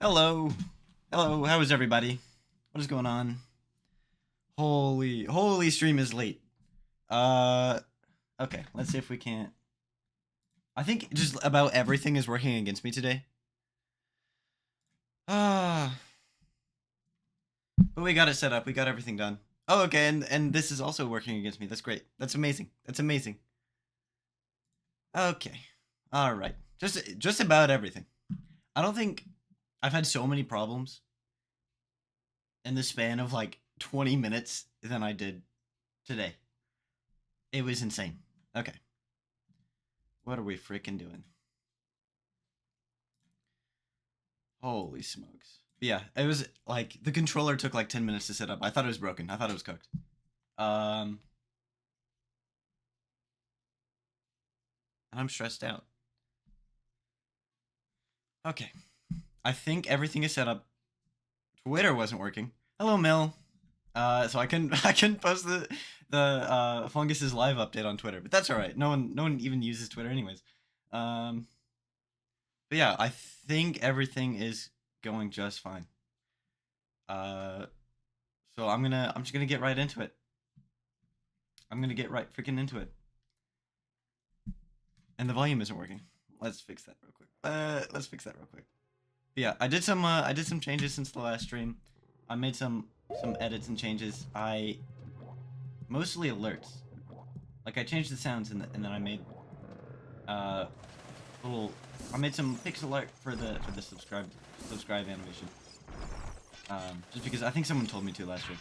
Hello. Hello, how is everybody? What is going on? Holy stream is late. Uh, okay, let's see if we can't. I think just about everything is working against me today. Ah, but we got it set up. We got everything done. Oh, okay, and this is also working against me. That's great. That's amazing. That's amazing. Okay. All right. Just about everything. I don't think I've had so many problems in the span of like 20 minutes than I did today. It was insane. Okay. What are we freaking doing? Holy smokes. Yeah, it was like the controller took like 10 minutes to set up. I thought it was broken. I thought it was cooked. Um and I'm stressed out. Okay. I think everything is set up. Twitter wasn't working. Hello, Mill. So I couldn't I couldn't post the Fungus's live update on Twitter, but that's all right. No one even uses Twitter anyways. Um, but yeah, I think everything is going just fine. Uh, so I'm just gonna get right into it. I'm gonna get right freaking into it. And the volume isn't working. Let's fix that real quick. Let's fix that real quick. But yeah, I did some changes since the last stream. I made some edits and changes. I mostly alerts. Like I changed the sounds and then I made uh little I made some pixel art for the subscribe animation. Just because I think someone told me to last week.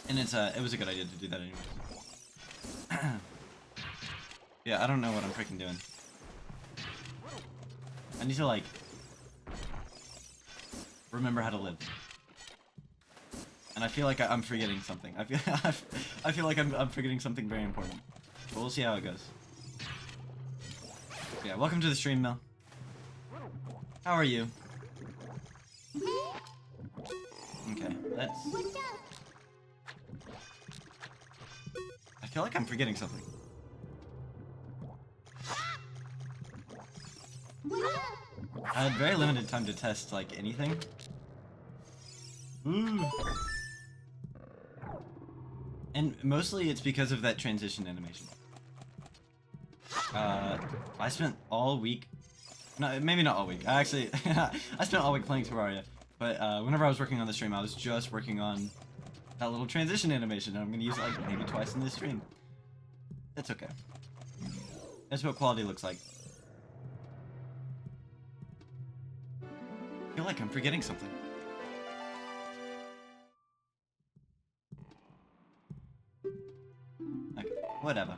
And it was a good idea to do that anyways. Yeah, I don't know what I'm freaking doing. I need to like remember how to live. And I feel like I'm forgetting something. I feel like I'm forgetting something very important. But we'll see how it goes. Yeah, welcome to the stream, Mel. How are you? Okay, let's... I feel like I'm forgetting something. I had very limited time to test, like, anything. Ooh. And mostly it's because of that transition animation. I spent all week... No, maybe not all week. I actually... I spent all week playing Terraria. But whenever I was working on the stream, I was just working on that little transition animation. And I'm going to use it like maybe twice in this stream. It's okay. That's what quality looks like. I feel like I'm forgetting something. Okay, whatever.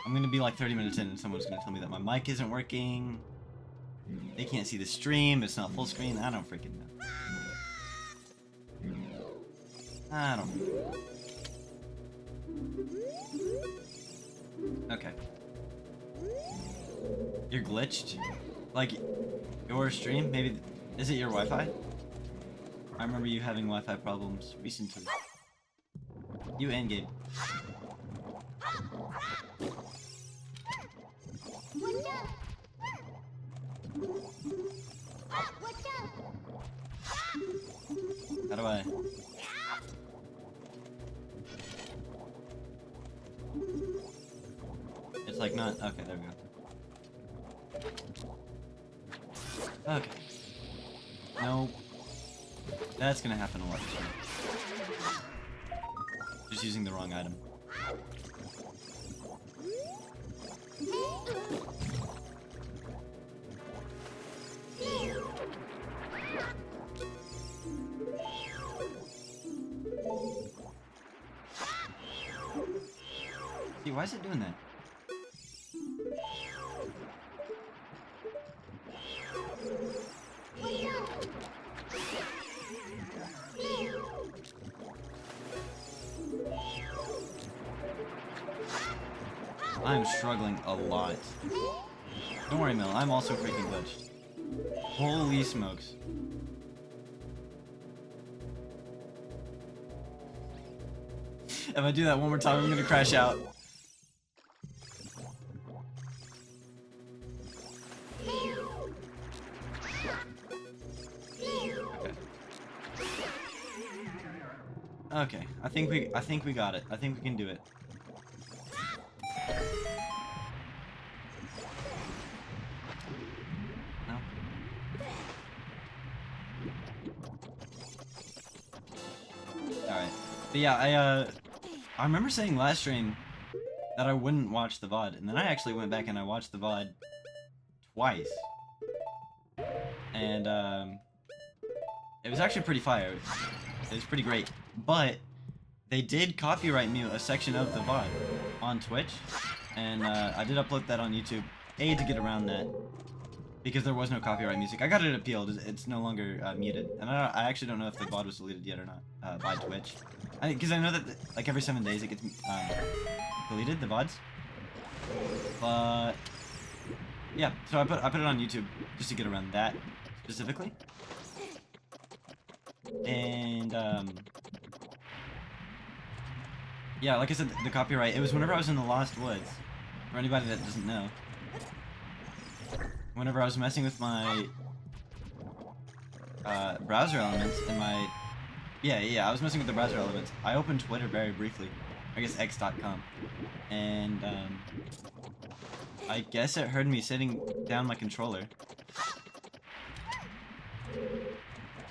I'm gonna be like 30 minutes in and someone's gonna tell me that my mic isn't working. They can't see the stream, it's not full screen. I don't freaking know. I don't know. Okay. You're glitched? Like, your stream? Maybe, is it your Wi-Fi? I remember you having Wi-Fi problems recently. You and Gabe. How do I... It's like not... Okay, there we go. Okay. No. That's gonna happen a lot this year. Just using the wrong item. See, why is it doing that? I'm struggling a lot. Don't worry, Mel. I'm also freaking glitched. Holy smokes. If I do that one more time, I'm gonna crash out. Okay, I think we got it. I think we can do it. No. Alright. But yeah, I remember saying last stream that I wouldn't watch the VOD, and then I actually went back and I watched the VOD twice. And it was actually pretty fire. It was pretty great. But they did copyright mute a section of the VOD on Twitch, and I did upload that on YouTube, to get around that, because there was no copyright music. I got it appealed. It's no longer muted, and I actually don't know if the VOD was deleted yet or not by Twitch, because I know that like every 7 days it gets deleted, the VODs. But yeah, so I put it on YouTube just to get around that specifically, and yeah, like I said, the copyright, it was whenever I was in the Lost Woods. For anybody that doesn't know. Whenever I was messing with my browser elements and my... Yeah, I was messing with the browser elements. I opened Twitter very briefly. I guess x.com. And I guess it heard me sitting down my controller.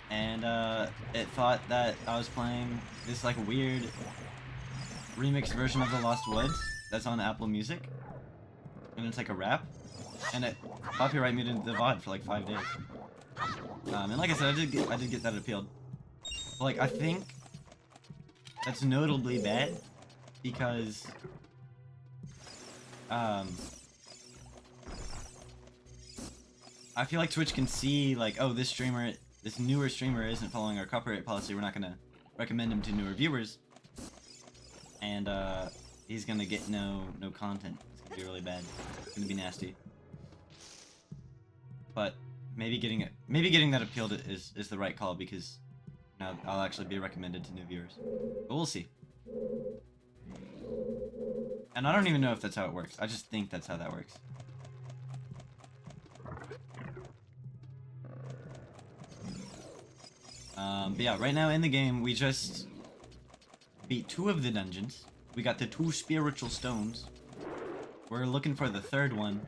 And it thought that I was playing this like weird remixed version of the Lost Woods that's on Apple Music, and it's like a rap, and it copyright muted the VOD for like 5 days. And like I said, I did get that appealed. But like I think that's notably bad because I feel like Twitch can see like, oh, this newer streamer isn't following our copyright policy. We're not gonna recommend him to newer viewers. And he's gonna get no content. It's gonna be really bad. It's gonna be nasty. But maybe getting that appealed is the right call, because now I'll actually be recommended to new viewers. But we'll see. And I don't even know if that's how it works. I just think that's how that works. But yeah, right now in the game we just beat 2 of the dungeons. We got the 2 spiritual stones. We're looking for the 3rd one.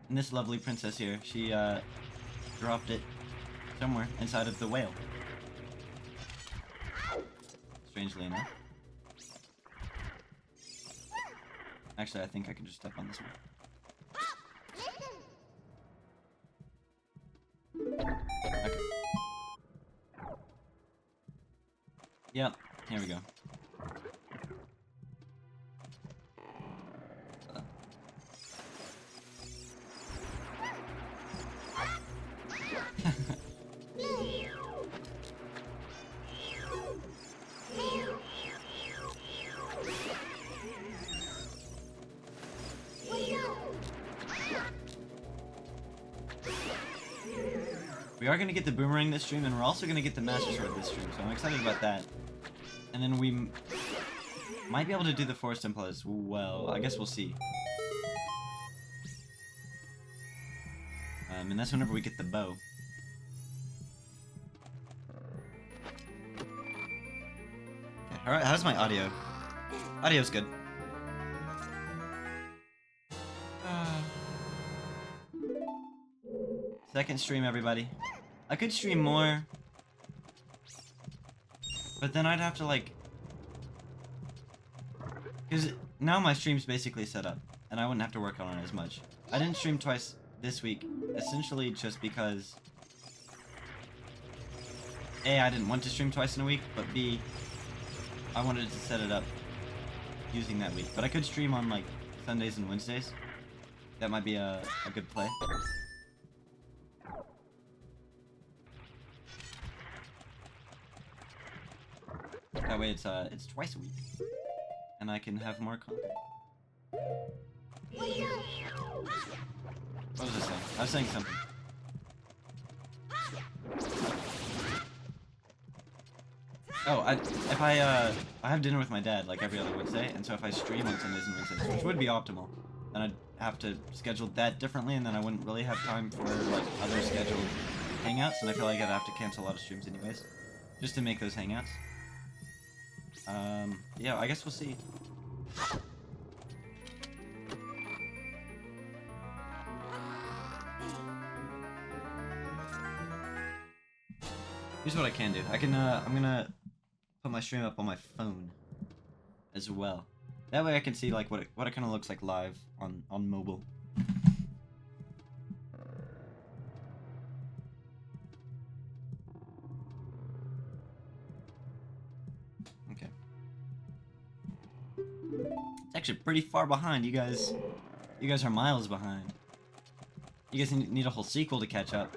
And this lovely princess here, she dropped it somewhere inside of the whale. Strangely enough. Actually, I think I can just step on this one. Okay. Yep, here we go. We are going to get the boomerang this stream, and we're also going to get the master sword this stream, so I'm excited about that. And then we might be able to do the forest temple as well. I guess we'll see. And that's whenever we get the bow. Okay, alright, how's my audio? Audio's good. Second stream, everybody. I could stream more, but then I'd have to like... Because now my stream's basically set up, and I wouldn't have to work on it as much. I didn't stream twice this week, essentially just because... A, I didn't want to stream twice in a week, but B, I wanted to set it up using that week. But I could stream on like Sundays and Wednesdays. That might be a good play. That way it's twice a week, and I can have more content. What was I saying? I was saying something. Oh, if I have dinner with my dad like every other Wednesday, and so if I stream on Sundays and Wednesdays, which would be optimal, then I'd have to schedule that differently, and then I wouldn't really have time for like other scheduled hangouts, and I feel like I'd have to cancel a lot of streams anyways, just to make those hangouts. Yeah, I guess we'll see. Here's what I can do. I can, I'm gonna put my stream up on my phone as well. That way I can see, like, what it kind of looks like live on mobile. Okay. It's actually pretty far behind. You guys are miles behind. You guys need a whole sequel to catch up.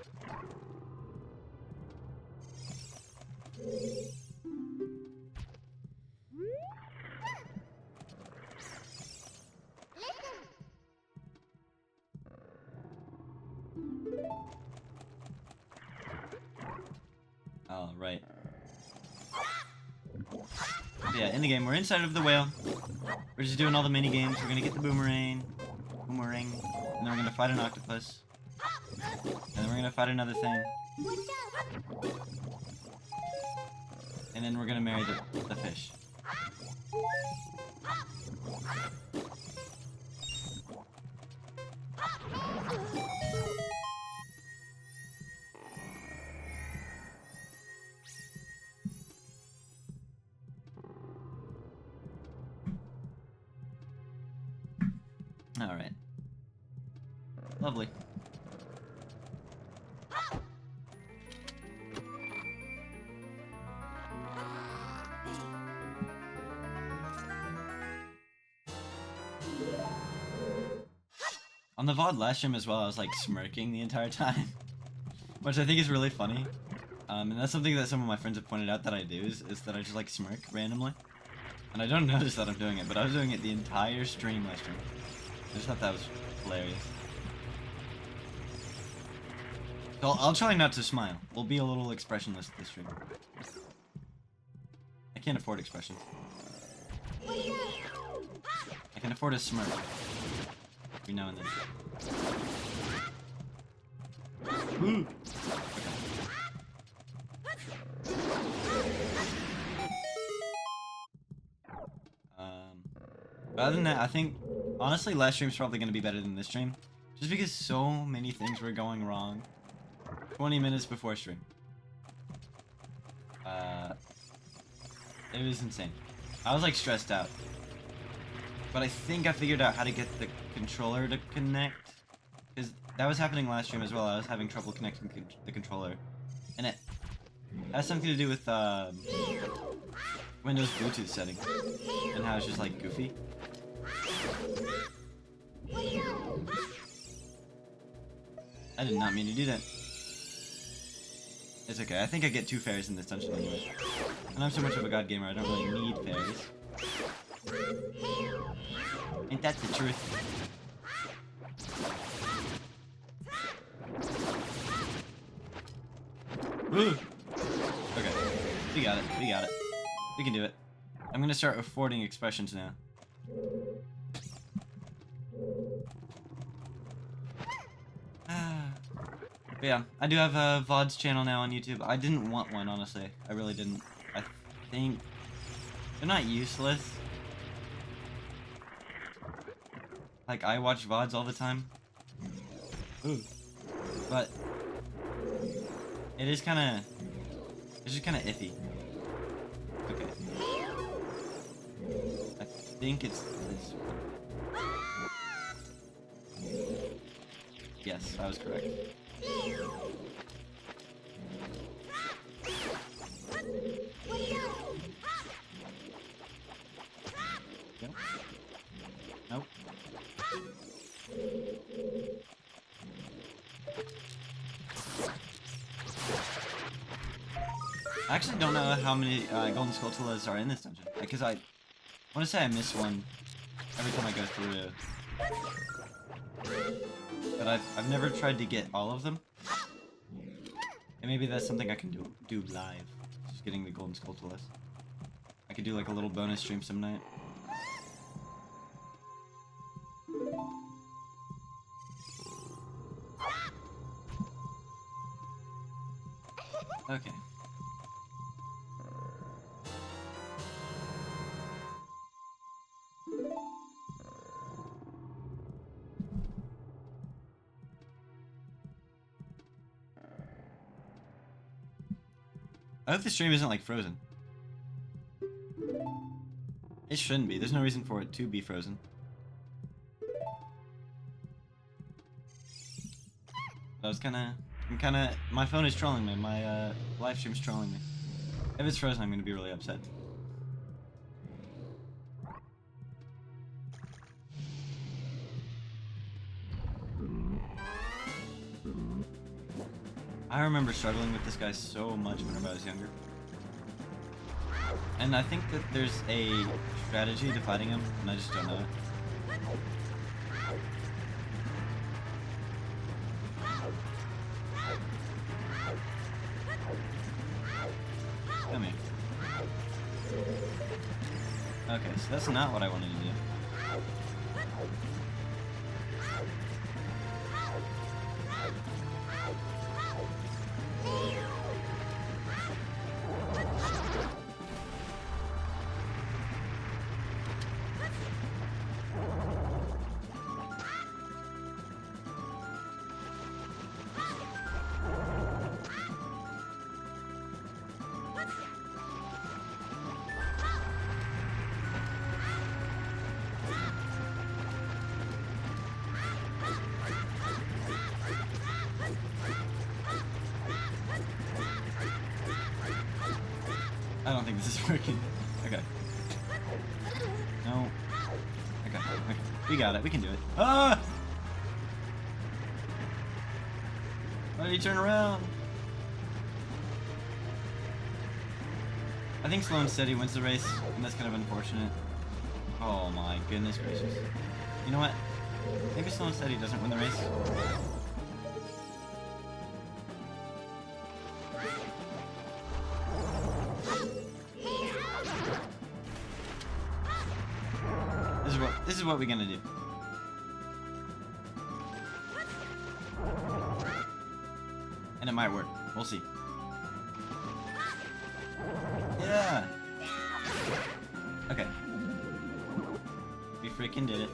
Oh, right. Yeah, in the game, we're inside of the whale. We're just doing all the mini games. We're gonna get the boomerang, and then we're gonna fight an octopus, and then we're gonna fight another thing, and then we're gonna marry the fish. Alright. Lovely. On the VOD last stream as well, I was like smirking the entire time, which I think is really funny. And that's something that some of my friends have pointed out that I do, is that I just like smirk randomly. And I don't notice that I'm doing it, but I was doing it the entire stream last stream. I just thought that was hilarious. So I'll try not to smile. We'll be a little expressionless this stream. I can't afford expressions. I can afford a smirk. Every now and then. Ooh. But other than that, I think, honestly, last stream's probably going to be better than this stream. Just because so many things were going wrong 20 minutes before stream. It was insane. I was, like, stressed out. But I think I figured out how to get the controller to connect. Because that was happening last stream as well. I was having trouble connecting the controller. And it has something to do with, Windows Bluetooth setting. And how it's just, like, goofy. I did not mean to do that. It's okay. I think I get 2 fairies in this dungeon anyway. And I'm so much of a god gamer, I don't really need fairies. Ain't that the truth? Woo! Okay. We got it. We got it. We can do it. I'm gonna start affording expressions now. But yeah, I do have a VODs channel now on YouTube. I didn't want one, honestly. I really didn't. I think they're not useless. Like, I watch VODs all the time. Ooh. But it is kinda, it's just kinda iffy. Okay. I think it's this one. Yes, I was correct. Yep. Nope. I actually don't know how many golden skulltulas are in this dungeon, because I want to say I miss one every time I go through. But I've never tried to get all of them. And maybe that's something I can do live. Just getting the golden skulltulas. I could do like a little bonus stream some night. Okay. I hope the stream isn't like frozen. It shouldn't be. There's no reason for it to be frozen. My phone is trolling me. My live stream's trolling me. If it's frozen, I'm gonna be really upset. I remember struggling with this guy so much whenever I was younger. And I think that there's a strategy to fighting him, and I just don't know it. Come here. Okay, so that's not what I wanted to do. I don't think this is working. Okay. No. Okay. We got it. We can do it. Ah! Why did he turn around? I think slow and steady wins the race, and that's kind of unfortunate. Oh my goodness gracious. You know what? Maybe slow and steady doesn't win the race. This is what we're gonna do. And it might work. We'll see. Yeah! Okay. We freaking did it.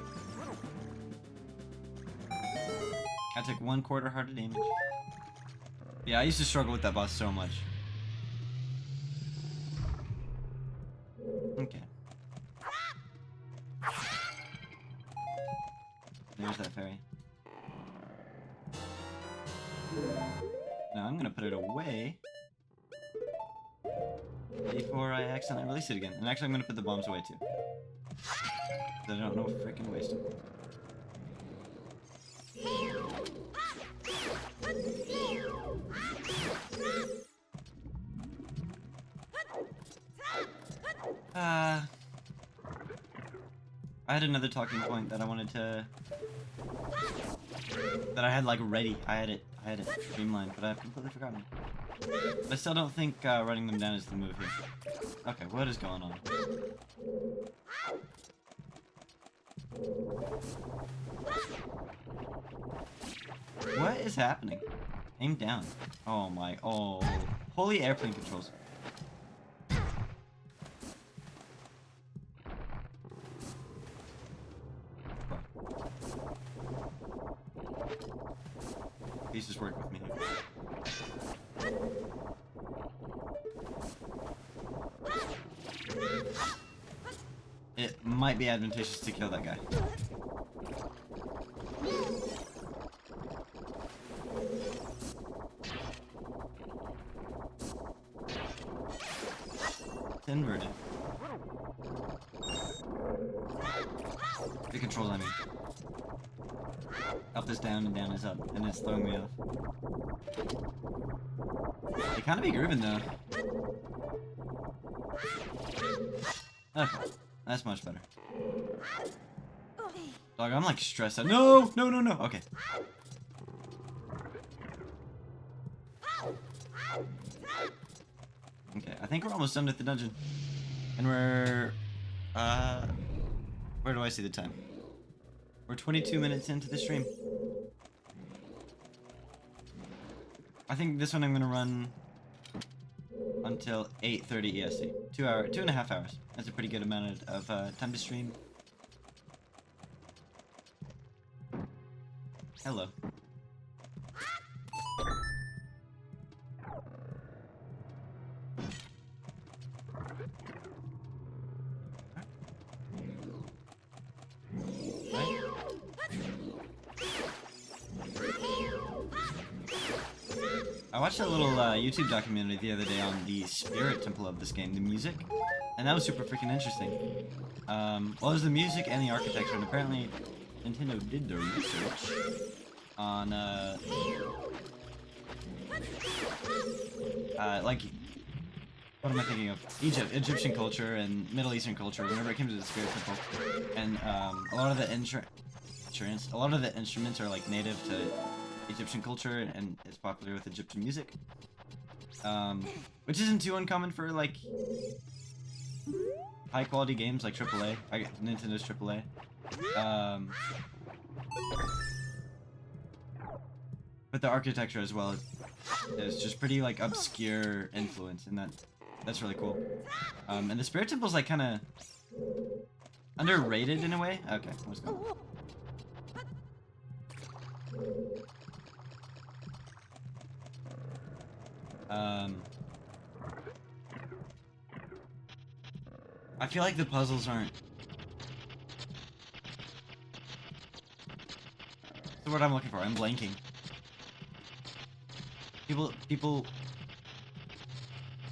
I took 1/4 heart of damage. Yeah, I used to struggle with that boss so much. Okay. There's that fairy. Now I'm gonna put it away before I accidentally release it again. And actually I'm gonna put the bombs away too. Because I don't know if I freaking waste them. I had another talking point that I wanted to... that I had like ready. I had it streamlined, but I've completely forgotten. But I still don't think running them down is the move here. Okay, what is going on? What is happening? Aim down. Oh my, oh. Holy airplane controls. Please just work with me here. It might be advantageous to kill that guy. It's inverted. The controls, I mean. Up is down and down is up, and it's throwing me off. They kind of be grooving though. Okay, that's much better. Dog, I'm like stressed out. No, no, no, no. Okay. Okay, I think we're almost done with the dungeon. And we're, where do I see the time? We're 22 minutes into the stream. I think this one I'm gonna run until 8:30 EST. 2.5 hours. That's a pretty good amount of time to stream. Hello. watched a little YouTube documentary the other day on the spirit temple of this game, the music, and that was super freaking interesting. Well, it was the music and the architecture, and apparently Nintendo did their research on, like, what am I thinking of? Egyptian culture and Middle Eastern culture, whenever it came to the spirit temple. And, a lot of the instruments are, like, native to Egyptian culture, and it's popular with Egyptian music. Which isn't too uncommon for, like, high-quality games like AAA, Nintendo's AAA. But the architecture as well is just pretty, like, obscure influence, and that's really cool. And the Spirit Temple's, like, kind of underrated in a way. Okay, let's go. I feel like the puzzles aren't... That's the word I'm looking for. I'm blanking. People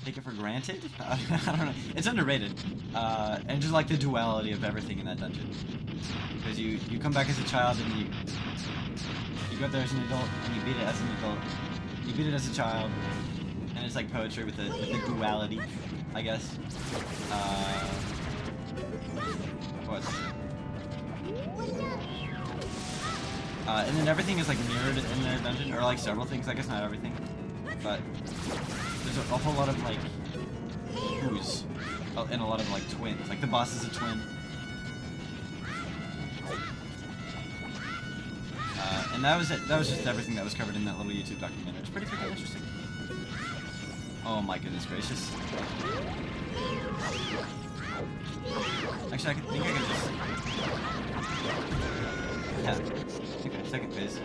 take it for granted? I don't know. It's underrated. And just like the duality of everything in that dungeon. Because you come back as a child and you go up there as an adult and you beat it as an adult. You beat it as a child. And it's like poetry with the duality, I guess. What? And then everything is like mirrored in their dungeon, or like several things, I guess not everything. But there's a whole lot of like ooze, and a lot of like twins. Like the boss is a twin. And that was it. That was just everything that was covered in that little YouTube documentary. It's pretty freaking interesting. Oh my goodness gracious. Actually, I think I can just... Yeah. Okay, second phase.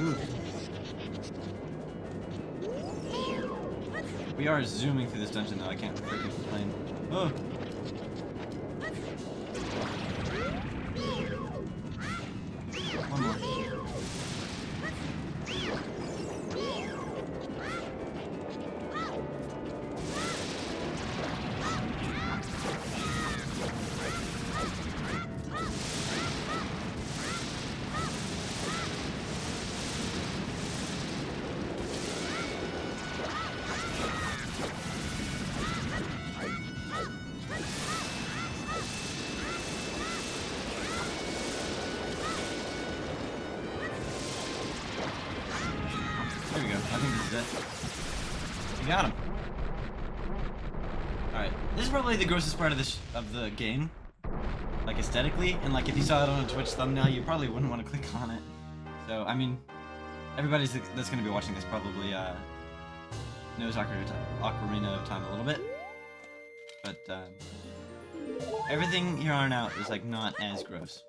Ooh. We are zooming through this dungeon though, I can't freaking complain. Oh! One more. There we go. I think this is it. We got him. Alright. This is probably the grossest part of the game. Like aesthetically, and like if you saw it on a Twitch thumbnail, you probably wouldn't want to click on it. So I mean, everybody that's gonna be watching this probably knows Ocarina of Time a little bit. But everything here on out is like not as gross,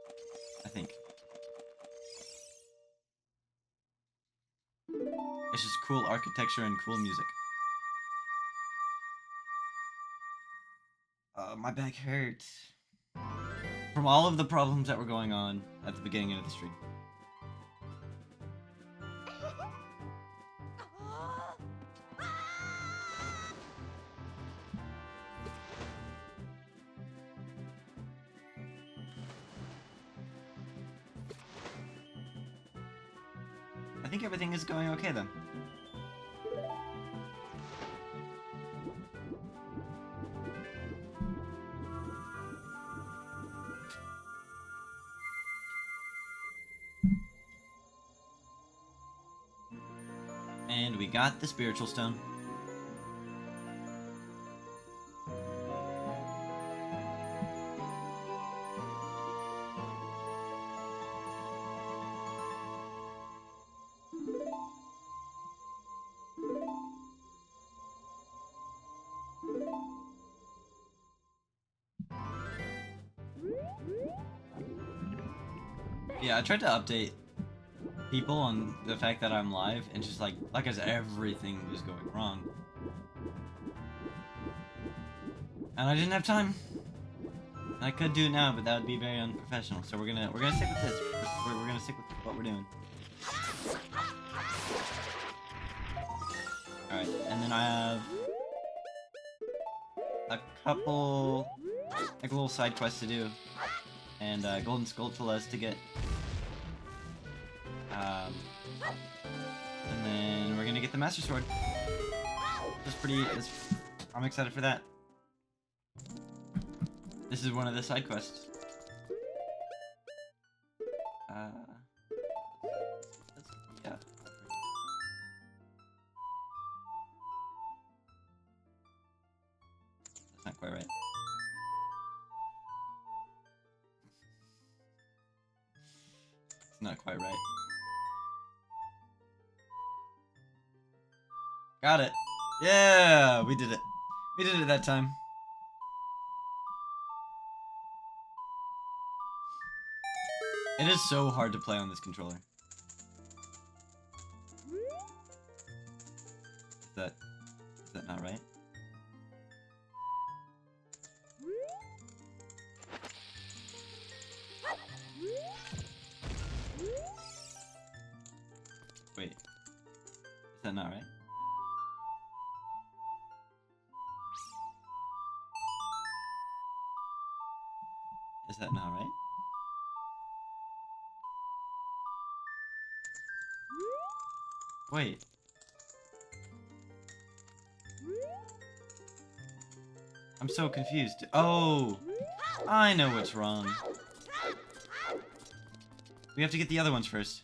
I think. It's just cool architecture and cool music. My back hurts. From all of the problems that were going on at the beginning of the stream. I think everything is going okay then. And we got the spiritual stone. Yeah, I tried to update people on the fact that I'm live, and just like as everything was going wrong. And I didn't have time. I could do it now, but that would be very unprofessional. So we're gonna stick with this. We're gonna stick with what we're doing. All right, and then I have a couple like little side quests to do, and golden skulltulas to get. And then we're gonna get the Master Sword. I'm excited for that. This is one of the side quests. Yeah. That's not quite right. It's not quite right. Got it. Yeah, we did it. We did it that time. It is so hard to play on this controller. Is that not right? Wait. Is that not right? Is that not right? Wait. I'm so confused. Oh! I know what's wrong. We have to get the other ones first.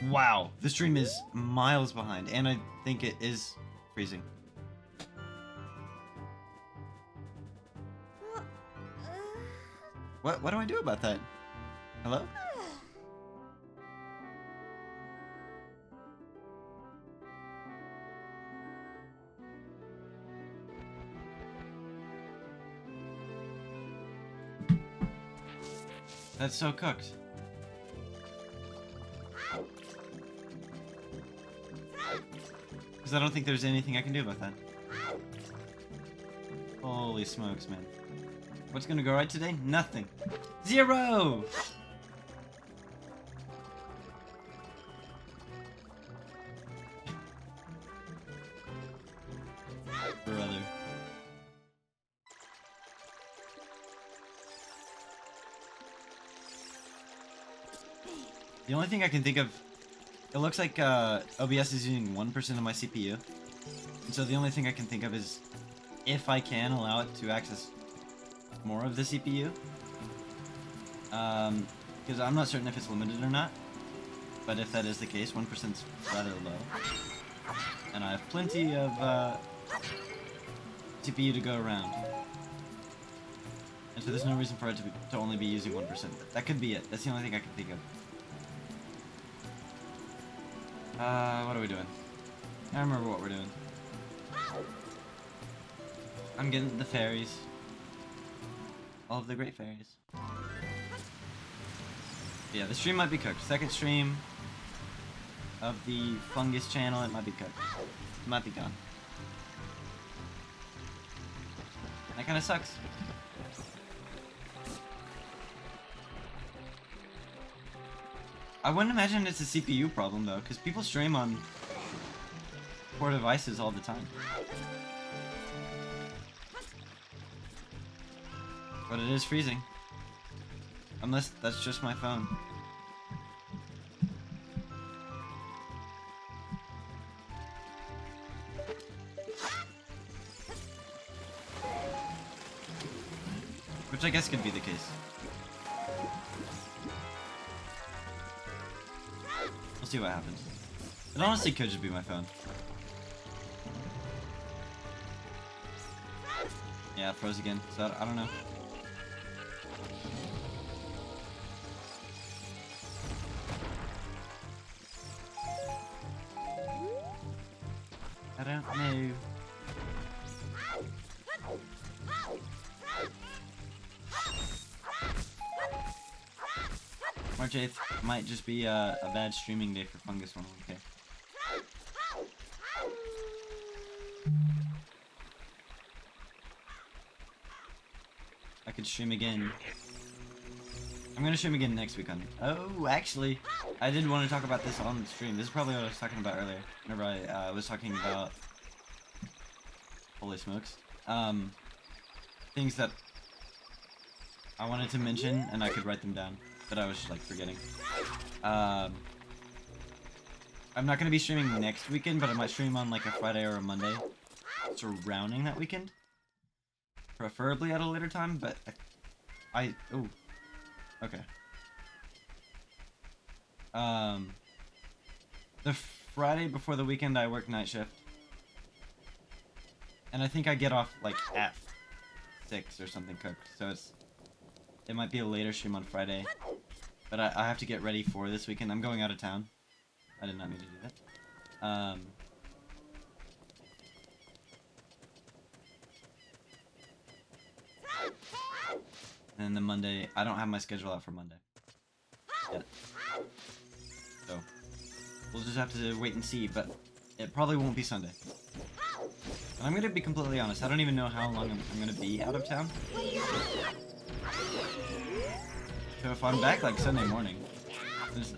Wow, the stream is miles behind, and I think it is freezing. What do I do about that? Hello? That's so cooked. Because I don't think there's anything I can do about that. Holy smokes, man. What's gonna go right today? Nothing. 0! Brother. The only thing I can think of, it looks like OBS is using 1% of my CPU. And so the only thing I can think of is if I can allow it to access more of the CPU. Because I'm not certain if it's limited or not. But if that is the case, 1%'s rather low. And I have plenty of CPU to go around. And so there's no reason for it to only be using 1%. That could be it. That's the only thing I can think of. What are we doing? I remember what we're doing. I'm getting the fairies. All of the great fairies. Yeah, the stream might be cooked. Second stream of the fungus channel, it might be cooked. It might be gone. That kind of sucks. I wouldn't imagine it's a CPU problem though, because people stream on poor devices all the time. But it is freezing. Unless that's just my phone. Which I guess could be the case. We'll see what happens. It honestly could just be my phone. Yeah, it froze again, so I don't know. I don't know. March 8th might just be a bad streaming day for Fungus 101K. could stream again. I'm gonna stream again next week on. Oh, actually, I did want to talk about this on the stream. This is probably what I was talking about earlier. Whenever I was talking about. Holy smokes. Things that I wanted to mention and I could write them down, but I was just like forgetting. I'm not gonna be streaming next weekend, but I might stream on like a Friday or a Monday surrounding that weekend. Preferably at a later time, but oh. Okay. The Friday before the weekend I work night shift. And I think I get off like at 6 or something cooked, so it might be a later stream on Friday. But I have to get ready for this weekend. I'm going out of town. I did not mean to do that. And then the Monday, I don't have my schedule out for Monday yet. So, we'll just have to wait and see, but it probably won't be Sunday. And I'm gonna be completely honest, I don't even know how long I'm gonna be out of town. So if I'm back like Sunday morning,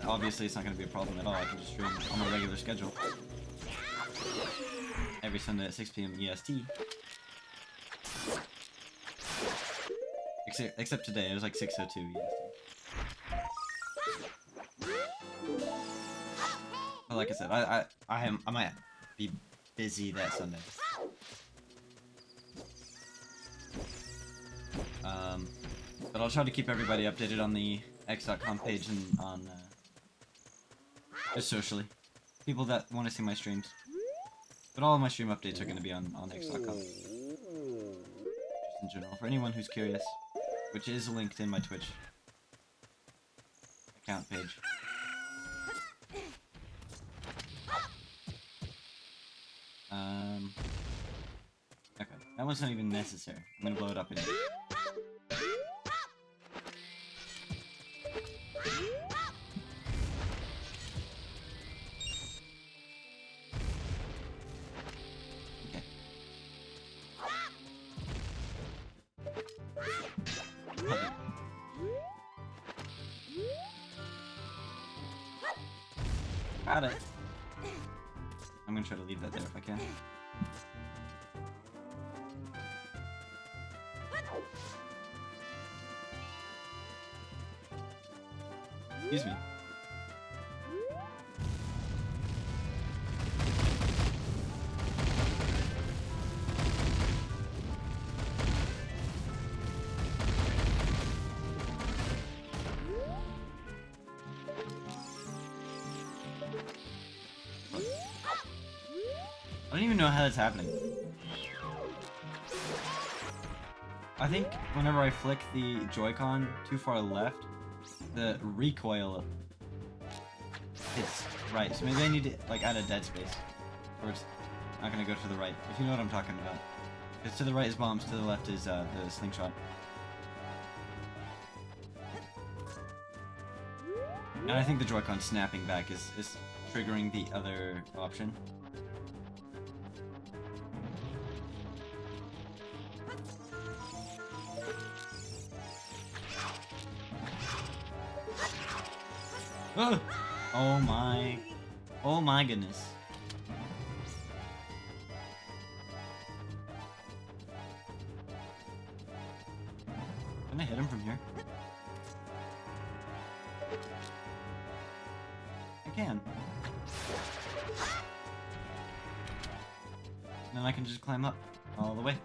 obviously it's not gonna be a problem at all. I can just stream on my regular schedule. Every Sunday at 6 PM EST. Except today, it was like 6:02 EST. But like I said, I might be busy that Sunday. But I'll try to keep everybody updated on the x.com page and on just socially. People that want to see my streams. But all of my stream updates are going to be on x.com. Just in general, for anyone who's curious, which is linked in my Twitch account page. Okay, that one's not even necessary. I'm gonna blow it up anyway. Okay. Got it. I'm gonna try to leave that there if I can. Excuse me. I don't even know how that's happening. I think whenever I flick the Joy-Con too far left, the recoil hits right. So maybe I need to like add a dead space, or it's not gonna go to the right. If you know what I'm talking about. Because to the right is bombs, to the left is the slingshot. And I think the Joy-Con snapping back is triggering the other option. Oh my goodness. Can I hit him from here? I can. And then I can just climb up all the way.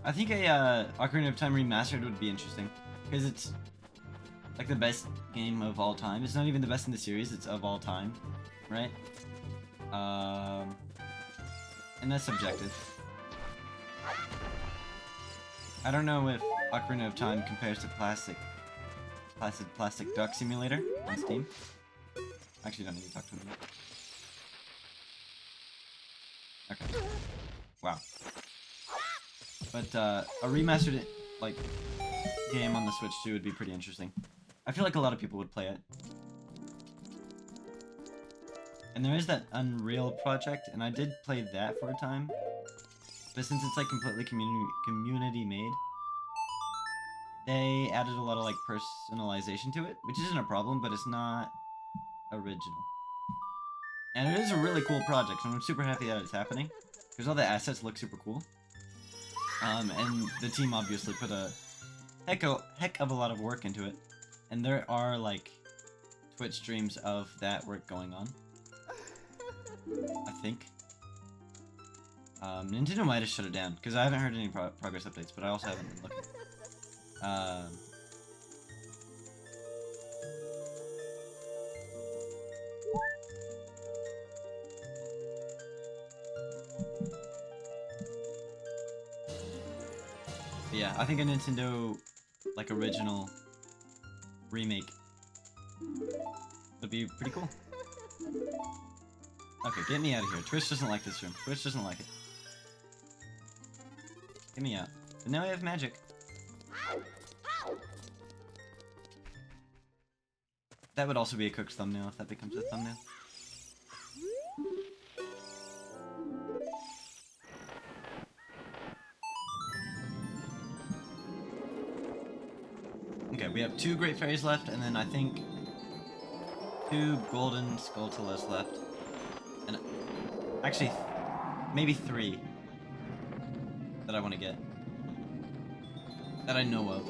I think a Ocarina of Time Remastered would be interesting, because it's like the best game of all time. It's not even the best in the series, it's of all time, right? And that's subjective. I don't know if Ocarina of Time compares to Plastic Duck Simulator on Steam. Actually, don't need to talk to him yet. Okay. Wow. But a remastered like game on the Switch too would be pretty interesting. I feel like a lot of people would play it. And there is that Unreal project, and I did play that for a time. But since it's like completely community made, they added a lot of like personalization to it, which isn't a problem, but it's not original. And it is a really cool project, and I'm super happy that it's happening, because all the assets look super cool. And the team obviously put a heck of a lot of work into it, and there are like Twitch streams of that work going on, I think. Nintendo might have shut it down, because I haven't heard any progress updates, but I also haven't been looking. Yeah, I think a Nintendo, like, original remake would be pretty cool. Okay, get me out of here. Twitch doesn't like this room. Twitch doesn't like it. Get me out. But now I have magic. That would also be a cooked thumbnail if that becomes a thumbnail. Okay, we have 2 Great Fairies left, and then I think 2 Golden Skulltulas left. And actually, maybe 3 that I want to get. That I know of.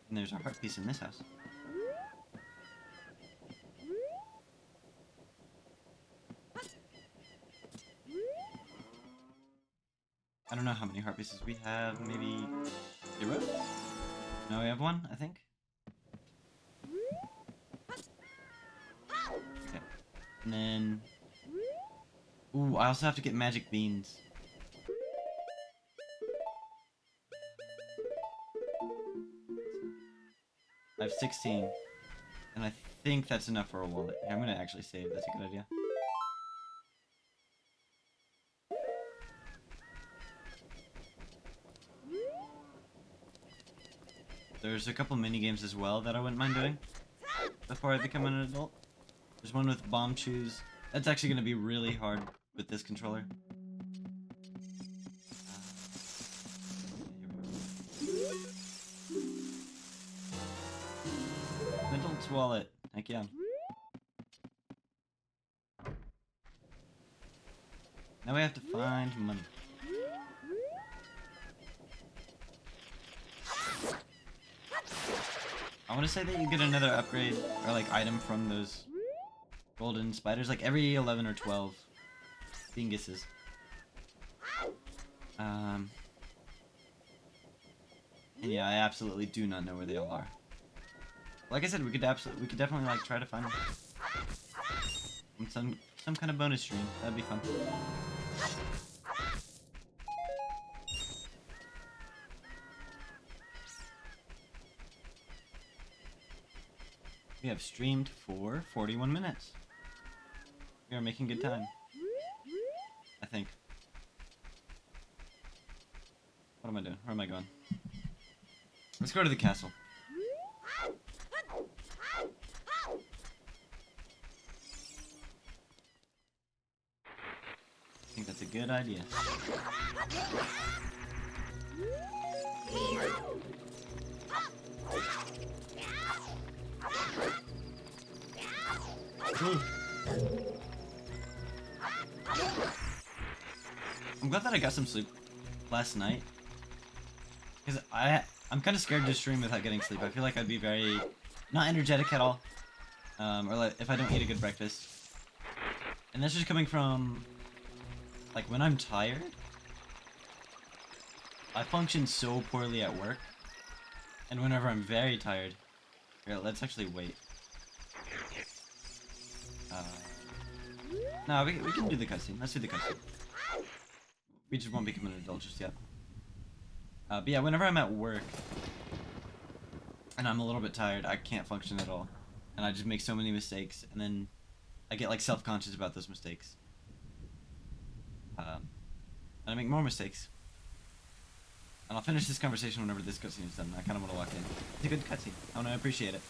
And there's a heart piece in this house. I don't know how many heart pieces we have. Maybe 0? No, we have 1, I think. Okay. And then... Ooh, I also have to get magic beans. I have 16. And I think that's enough for a wallet. Here, I'm gonna actually save. That's a good idea. There's a couple mini games as well that I wouldn't mind doing before I become an adult. There's one with bomb shoes. That's actually going to be really hard with this controller. An adult's wallet. Heck yeah. Now we have to find money. I want to say that you get another upgrade or like item from those golden spiders like every 11 or 12 dinguses. And yeah, I absolutely do not know where they all are. Like I said, we could definitely like try to find them. And some kind of bonus stream. That'd be fun. We have streamed for 41 minutes. We are making good time. I think. What am I doing? Where am I going? Let's go to the castle. I think that's a good idea. I'm glad that I got some sleep last night, because I'm kind of scared to stream without getting sleep. I feel like I'd be very not energetic at all, or like if I don't eat a good breakfast. And that's just coming from like when I'm tired, I function so poorly at work, and whenever I'm very tired, here, let's actually wait. No, we can do the cutscene. Let's do the cutscene. We just won't become an adult just yet. But yeah, whenever I'm at work and I'm a little bit tired, I can't function at all. And I just make so many mistakes, and then I get like self-conscious about those mistakes. And I make more mistakes. And I'll finish this conversation whenever this cutscene is done. I kind of want to walk in. It's a good cutscene. I want to appreciate it.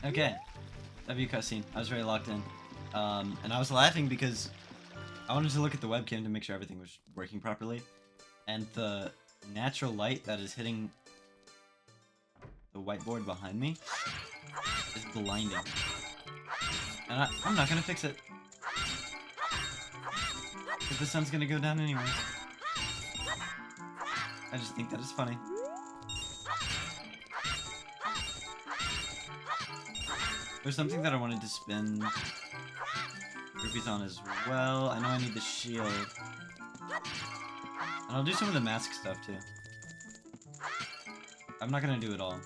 Okay. W cutscene. I was very locked in. And I was laughing because I wanted to look at the webcam to make sure everything was working properly. And the natural light that is hitting the whiteboard behind me is blinding. And I'm not gonna fix it. If the sun's gonna go down anyway. I just think that is funny. There's something that I wanted to spin rupees on as well. I know I need the shield. And I'll do some of the mask stuff too. I'm not gonna do it all.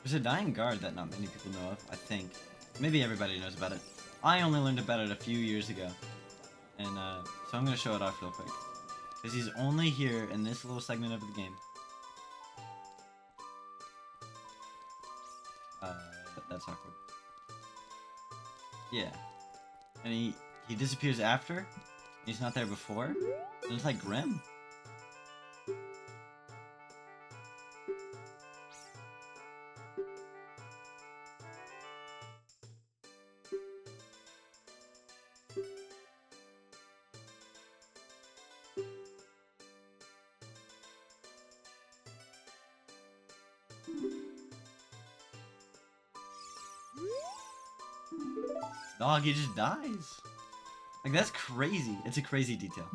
There's a dying guard that not many people know of, I think. Maybe everybody knows about it. I only learned about it a few years ago. And, so I'm gonna show it off real quick. Because he's only here in this little segment of the game. That's awkward. Yeah. And he disappears after. He's not there before. And it's like grim. Dog, he just dies. Like, that's crazy. It's a crazy detail.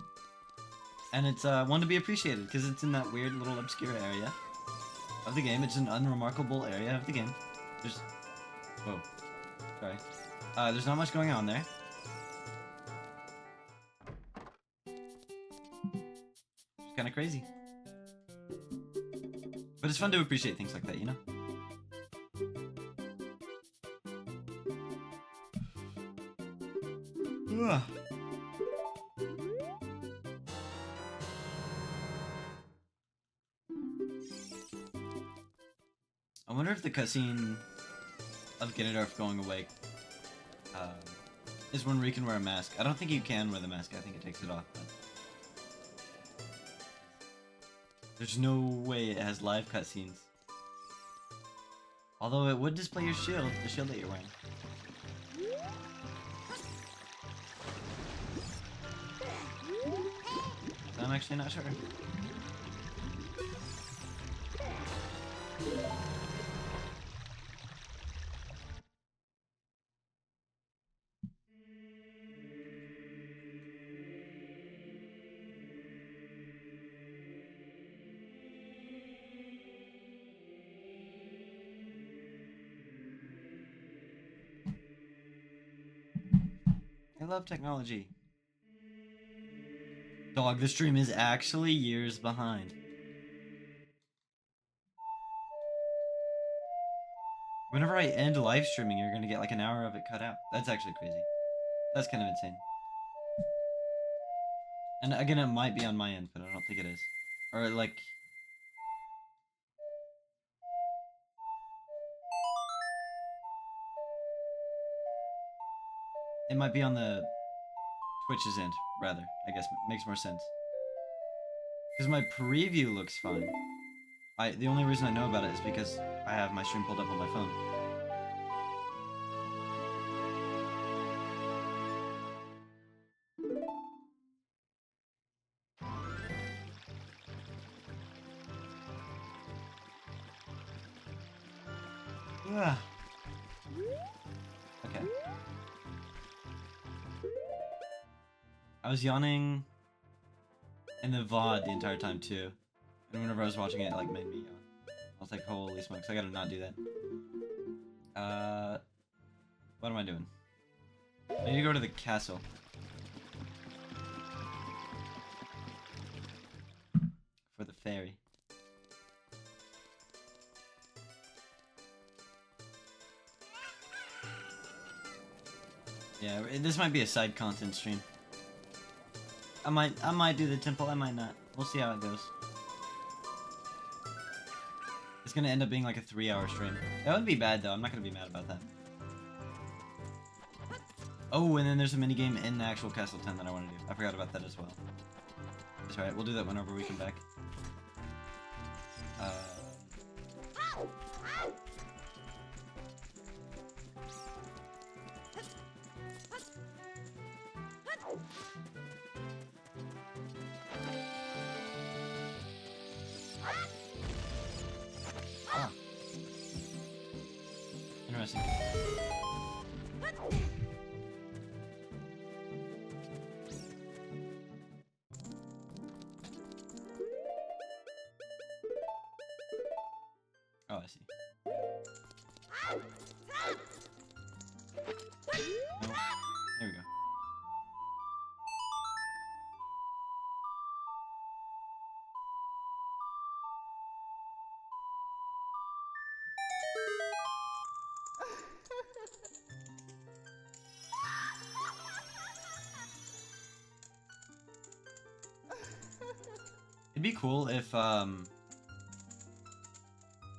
And it's one to be appreciated, because it's in that weird little obscure area of the game. It's an unremarkable area of the game. There's... Whoa. Sorry. There's not much going on there. It's kind of crazy. But it's fun to appreciate things like that, you know? Ugh. I wonder if the cutscene of Ganondorf going away is when we can wear a mask. I don't think you can wear the mask. I think it takes it off. But there's no way it has live cutscenes. Although it would display your shield, the shield that you're wearing. I'm actually not sure. I love technology. Dog, the stream is actually years behind. Whenever I end live streaming, you're gonna get like an hour of it cut out. That's actually crazy. That's kind of insane. And again, it might be on my end, but I don't think it is. Or like... It might be on the Twitch's end, rather. I guess makes more sense. Because my preview looks fine. The only reason I know about it is because I have my stream pulled up on my phone. Ugh. Okay. I was yawning in the VOD the entire time too. And whenever I was watching it, it like made me yawn. I was like, holy smokes, I gotta not do that. What am I doing? I need to go to the castle. For the ferry. Yeah, this might be a side content stream. I might do the temple, I might not. We'll see how it goes. It's gonna end up being like a 3-hour stream. That wouldn't be bad though, I'm not gonna be mad about that. Oh, and then there's a mini game in the actual Castle 10 that I want to do. I forgot about that as well. That's right. We'll do that whenever we come back. Ah. Interesting. Oh, I see. No. Here we go. It'd be cool if,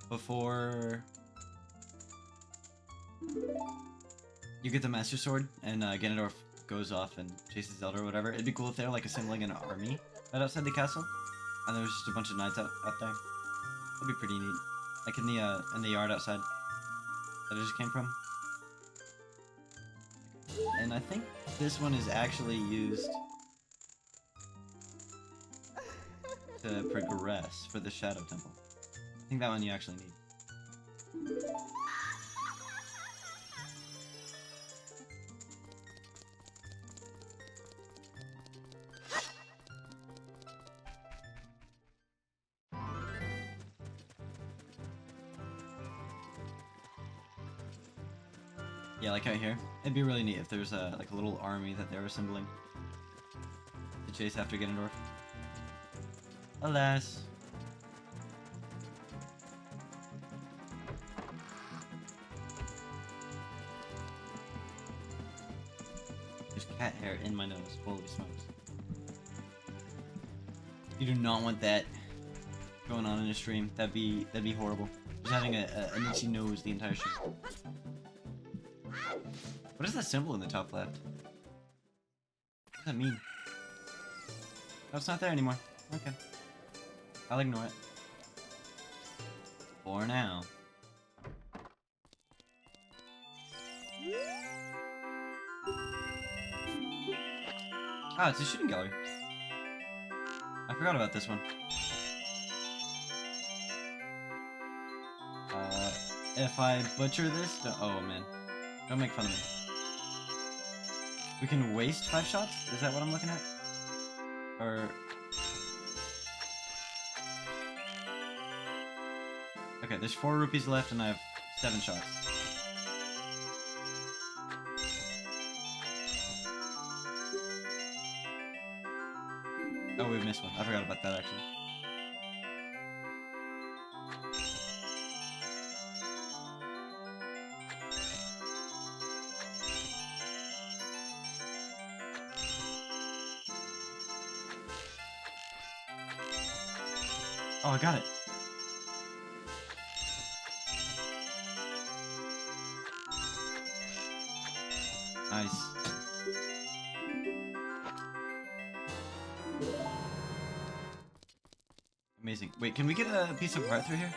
before you get the Master Sword and Ganondorf goes off and chases Zelda or whatever, it'd be cool if they're like assembling an army right outside the castle, and there was just a bunch of knights out there. That'd be pretty neat, like in the yard outside that I just came from. And I think this one is actually used to progress for the Shadow Temple. I think that one you actually need. Yeah, like out here. It'd be really neat if there's like a little army that they're assembling to chase after Ganondorf. Alas. There's cat hair in my nose. Holy smokes. You do not want that going on in a stream. That'd be horrible. Just having an itchy nose the entire stream. What is that symbol in the top left? What does that mean? Oh, it's not there anymore. Okay. I'll ignore it. For now. Ah, it's a shooting gallery. I forgot about this one. If I butcher this, oh man. Don't make fun of me. We can waste 5 shots? Is that what I'm looking at? Or... Okay, there's 4 rupees left and I have 7 shots. Oh, we missed one. I forgot about that actually. Oh, I got it. Nice. Amazing. Wait, can we get a piece of heart through here?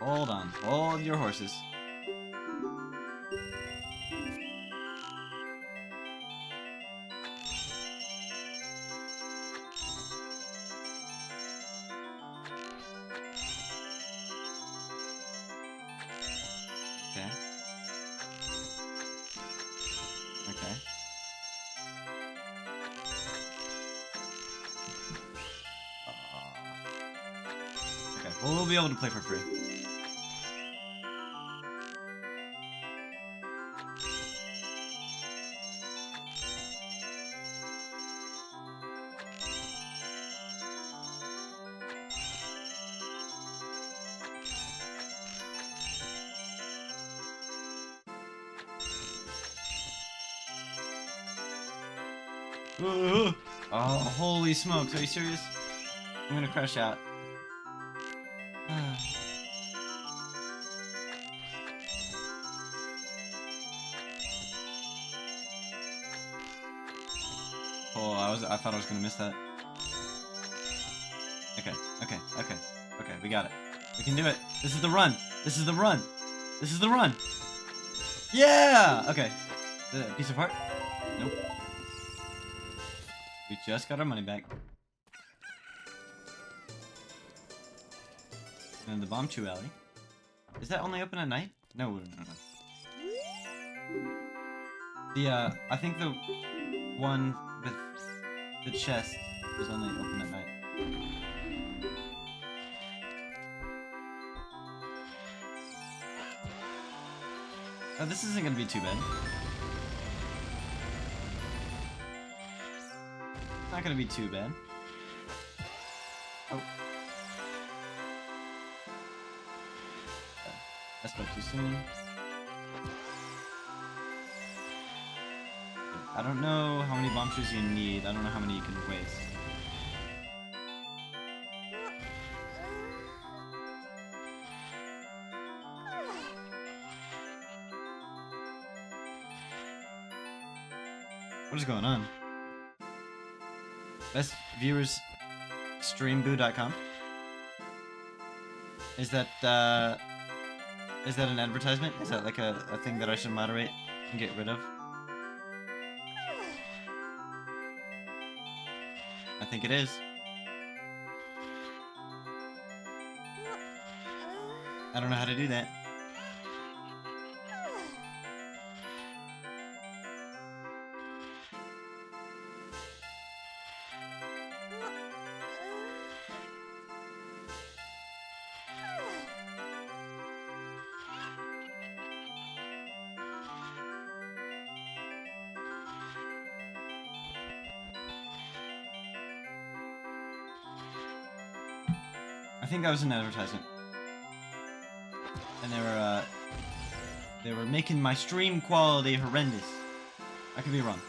Hold on. Hold your horses. Okay. Okay. Okay, well, we'll be able to play for free. Oh, holy smokes. Are you serious? I'm gonna crash out. Oh, I thought I was gonna miss that. Okay, okay, okay, okay, we got it. We can do it. This is the run. This is the run. This is the run. Yeah! Okay. The piece of heart? Nope. We just got our money back. And the bomb chew alley. Is that only open at night? No, no, no. The, I think the one with the chest was only open at night. Oh, this isn't gonna be too bad. Not gonna be too bad. Oh. I spoke too soon. I don't know how many bomb chews you need. I don't know how many you can waste. What is going on? Best viewers streamboo.com. Is that an advertisement? Is that like a thing that I should moderate and get rid of? I think it is. I don't know how to do that. I think that was an advertisement. And they were making my stream quality horrendous. I could be wrong.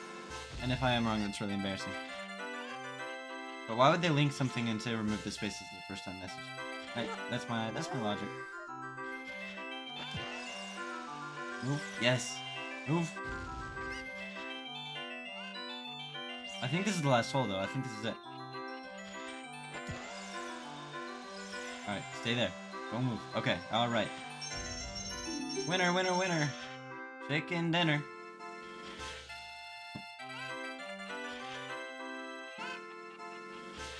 And if I am wrong, that's really embarrassing. But why would they link something and say remove the spaces the first time message? That's my logic. Move. Yes. Move. I think this is the last hole though. I think this is it. Alright, stay there. Don't move. Okay, alright. Winner, winner, winner. Chicken dinner.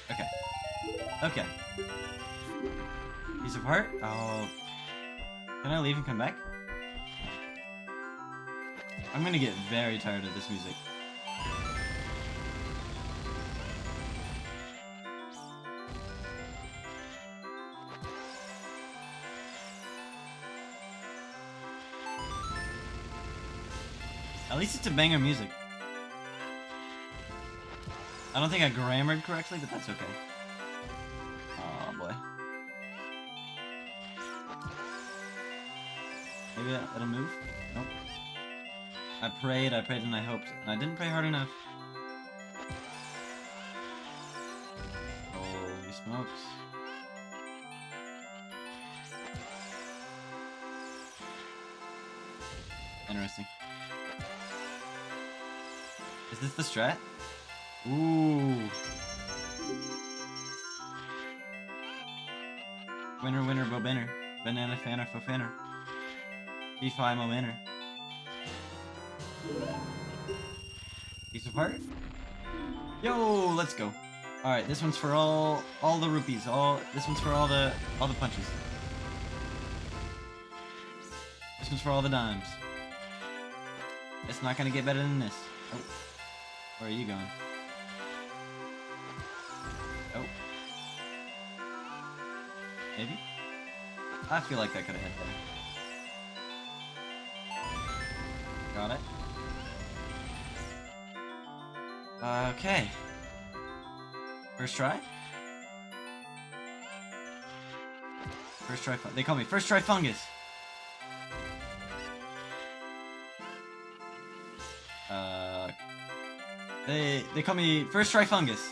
Okay. Okay. Piece of heart? Oh. Can I leave and come back? I'm gonna get very tired of this music. At least it's a banger music. I don't think I grammared correctly, but that's okay. Oh boy. Maybe it'll move? Nope. I prayed and I hoped. And I didn't pray hard enough. Holy smokes. Interesting. Is this the strat? Ooh. Winner, winner, bo binner. Banana fanner, fo fanner. P5 mo winner. Piece of heart? Yo, let's go. Alright, this one's for all the rupees. This one's for all the punches. This one's for all the dimes. It's not gonna get better than this. Oh. Where are you going? Oh. Maybe? I feel like I could have hit there. Got it. Okay. First try? First try they call me First Try Fungus. They call me First Try Fungus.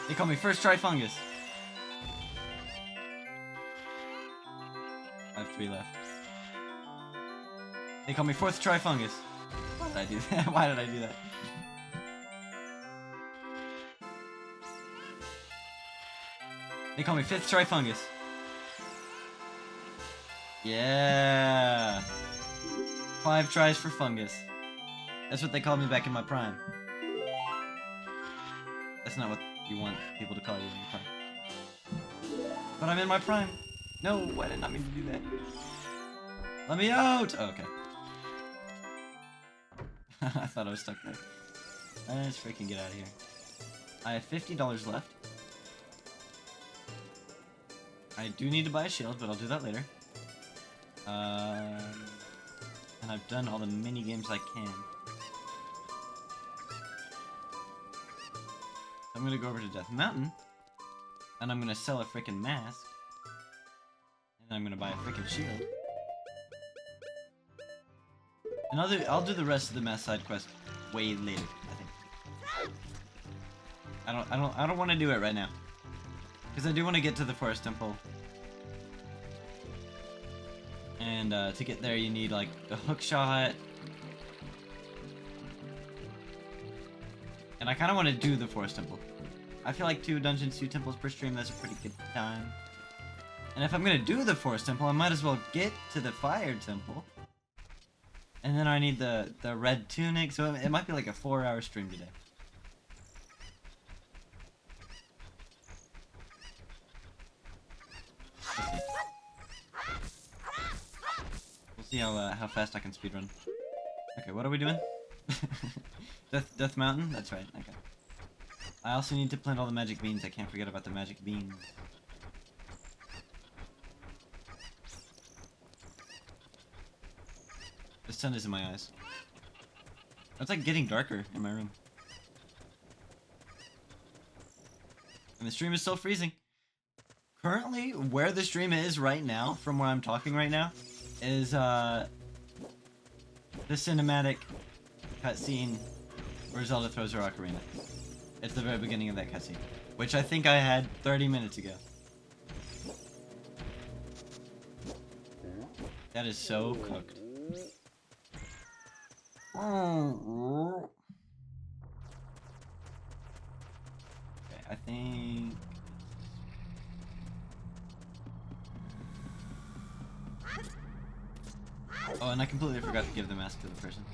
They call me First Try Fungus. I have 3 left. They call me Fourth Try Fungus. Why did I do that? Why did I do that? They call me Fifth Try Fungus. Yeah. 5 tries for fungus. That's what they called me back in my prime. That's not what you want people to call you in your prime. But I'm in my prime. No, I did not mean to do that. Let me out! Oh, okay. I thought I was stuck there. Let's freaking get out of here. I have $50 left. I do need to buy a shield, but I'll do that later. And I've done all the mini games I can. I'm gonna go over to Death Mountain, and I'm gonna sell a freaking mask, and then I'm gonna buy a freaking shield. And I'll do the rest of the mask side quest way later, I think. I don't want to do it right now, because I do want to get to the Forest Temple. And to get there, you need like a hook shot. And I kind of want to do the Forest Temple. I feel like 2 dungeons, 2 temples per stream, that's a pretty good time. And if I'm going to do the Forest Temple, I might as well get to the Fire Temple. And then I need the red tunic, so it might be like a 4-hour stream today. See how fast I can speedrun. Okay, what are we doing? Death Mountain? That's right, okay. I also need to plant all the magic beans. I can't forget about the magic beans. The sun is in my eyes. It's like getting darker in my room. And the stream is still freezing. Currently, where the stream is right now, from where I'm talking right now, is the cinematic cutscene where Zelda throws her ocarina. It's the very beginning of that cutscene, which I think I had 30 minutes ago. That is so cooked. Okay, I think... Oh, and I completely forgot to give the mask to the person.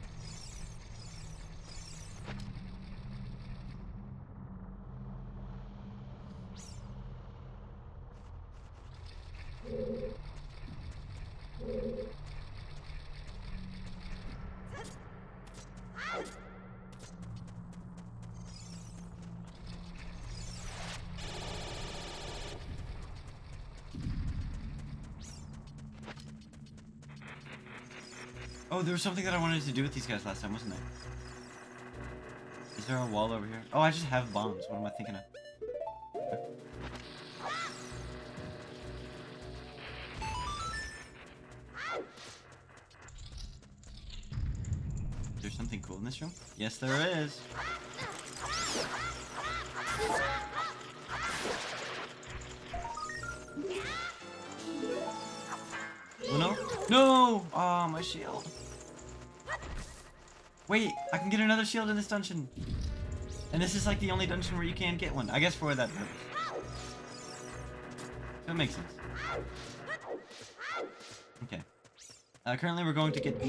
Oh, there was something that I wanted to do with these guys last time, wasn't there? Is there a wall over here? Oh, I just have bombs. What am I thinking of? Is there something cool in this room? Yes, there is. Oh no? No! Oh, my shield. Wait, I can get another shield in this dungeon. And this is like the only dungeon where you can get one. I guess for that purpose. So it makes sense. Okay. Currently we're going to get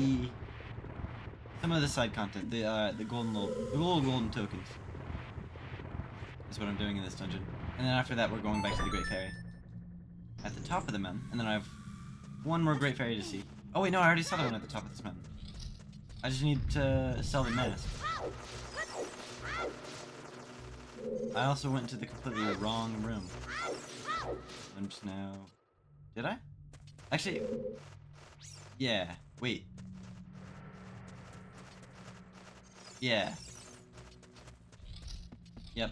some of the side content, the little golden tokens. Is what I'm doing in this dungeon. And then after that we're going back to the Great Fairy. At the top of the mountain. And then I have one more Great Fairy to see. Oh wait, no, I already saw the one at the top of this mountain. I just need to sell the mask. I also went to the completely wrong room. I'm just now... Did I? Actually... Yeah. Wait. Yeah. Yep.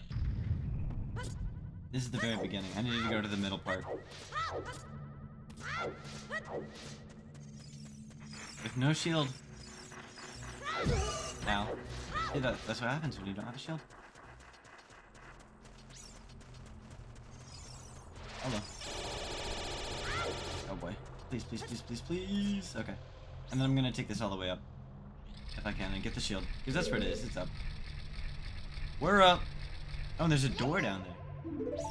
This is the very beginning. I needed to go to the middle part. With no shield. Ow. See, that's what happens when you don't have a shield. Hello. Oh boy. Please, please, please, please, please. Okay. And then I'm gonna take this all the way up. If I can, and get the shield. Because that's where it is. It's up. We're up. Oh, and there's a door down there. Yes.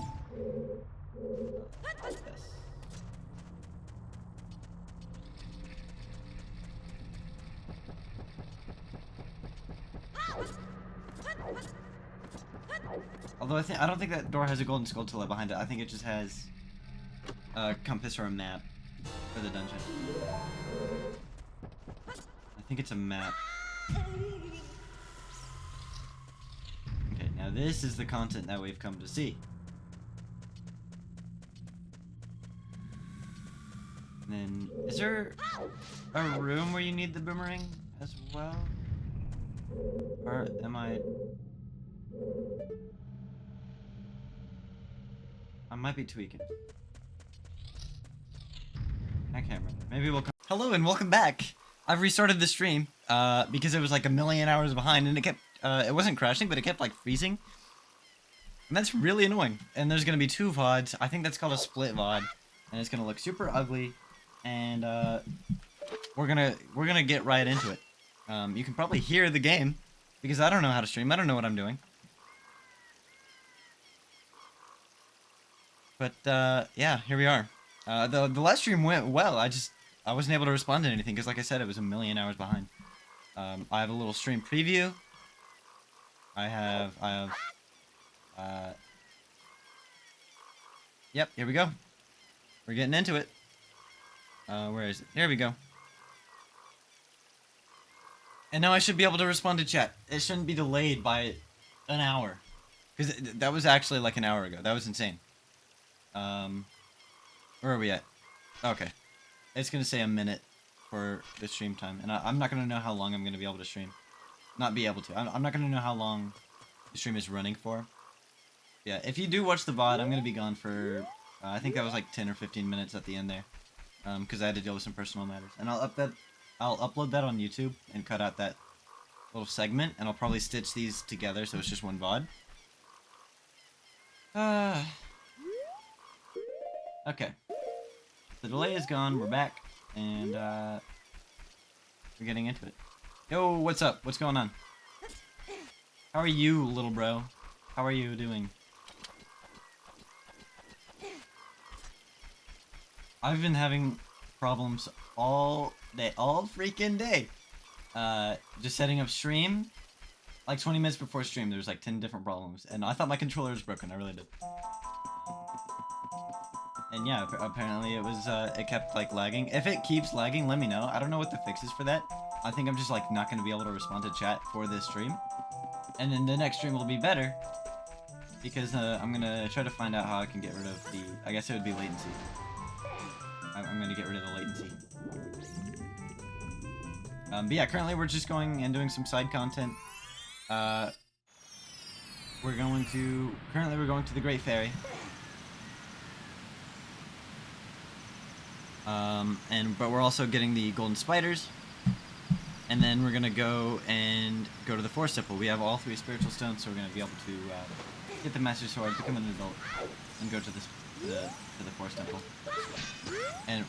Although I don't think that door has a golden skull behind it. I think it just has a compass or a map for the dungeon. I think it's a map. Okay, now this is the content that we've come to see. And then, is there a room where you need the boomerang as well? Or am I might be tweaking. I can't remember. Maybe we'll come. Hello and welcome back. I've restarted the stream because it was like a million hours behind and it kept it wasn't crashing, but it kept like freezing. And that's really annoying. And there's gonna be 2 VODs. I think that's called a split VOD. And it's gonna look super ugly. And we're gonna get right into it. You can probably hear the game because I don't know how to stream. I don't know what I'm doing. But yeah, here we are. The last stream went well. I wasn't able to respond to anything because, like I said, it was a million hours behind. I have a little stream preview. Yep, here we go. We're getting into it. Where is it? Here we go. And now I should be able to respond to chat. It shouldn't be delayed by an hour. Because that was actually like an hour ago. That was insane. Where are we at? Okay. It's gonna say a minute for the stream time. And I'm not gonna know how long I'm gonna be able to stream. Not be able to. I'm not gonna know how long the stream is running for. Yeah, if you do watch the VOD, I'm gonna be gone for, I think that was like 10 or 15 minutes at the end there. Because I had to deal with some personal matters. And I'll upload that on YouTube and cut out that little segment. And I'll probably stitch these together so it's just one VOD. Okay. The delay is gone, we're back, and we're getting into it. Yo, what's up? What's going on? How are you, little bro? How are you doing? I've been having problems all day, all freaking day. Just setting up stream. Like 20 minutes before stream, there was like 10 different problems, and I thought my controller was broken, I really did. And yeah, apparently it was, it kept like lagging. If it keeps lagging, let me know. I don't know what the fix is for that. I think I'm just like not going to be able to respond to chat for this stream. And then the next stream will be better. Because I'm going to try to find out how I can get rid of the, I guess it would be latency. I'm going to get rid of the latency. But yeah, currently we're just going and doing some side content. Currently we're going to the Great Ferry. But we're also getting the golden spiders, and then we're gonna go to the Forest Temple. We have all 3 spiritual stones, so we're gonna be able to get the Master Sword, become an adult, and go to the Forest Temple. And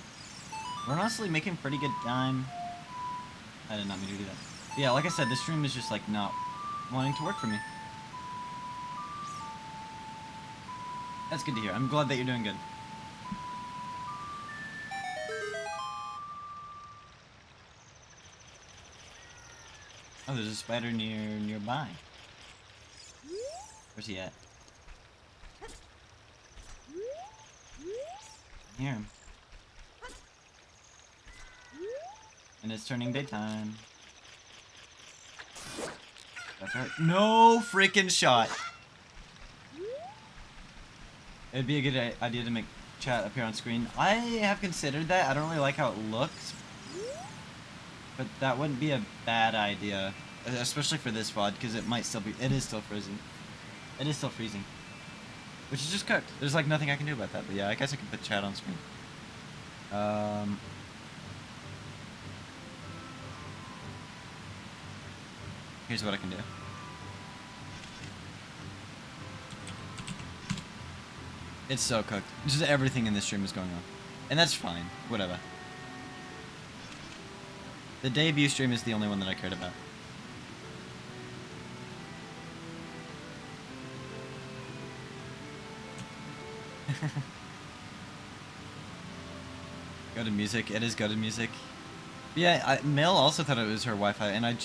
we're honestly making pretty good time. I did not mean to do that. But yeah, like I said, this stream is just like not wanting to work for me. That's good to hear. I'm glad that you're doing good. Oh, there's a spider nearby. Where's he at? I hear him. And it's turning daytime. That's right. No freaking shot. It'd be a good idea to make chat appear on screen. I have considered that. I don't really like how it looks. But that wouldn't be a bad idea, especially for this VOD, because it is still freezing. It is still freezing. Which is just cooked. There's like nothing I can do about that, but yeah, I guess I can put chat on screen. Here's what I can do. It's so cooked. Just everything in this stream is going on. And that's fine. Whatever. The debut stream is the only one that I cared about. Go to music. It is go to music. Yeah, Mel also thought it was her Wi-Fi, and I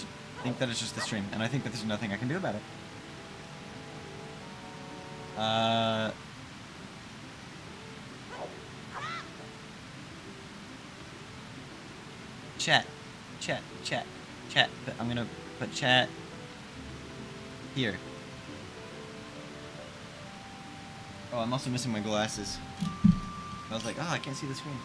think that it's just the stream, and I think that there's nothing I can do about it. Chat. I'm gonna put chat here. Oh, I'm also missing my glasses. I was like, oh, I can't see the screen.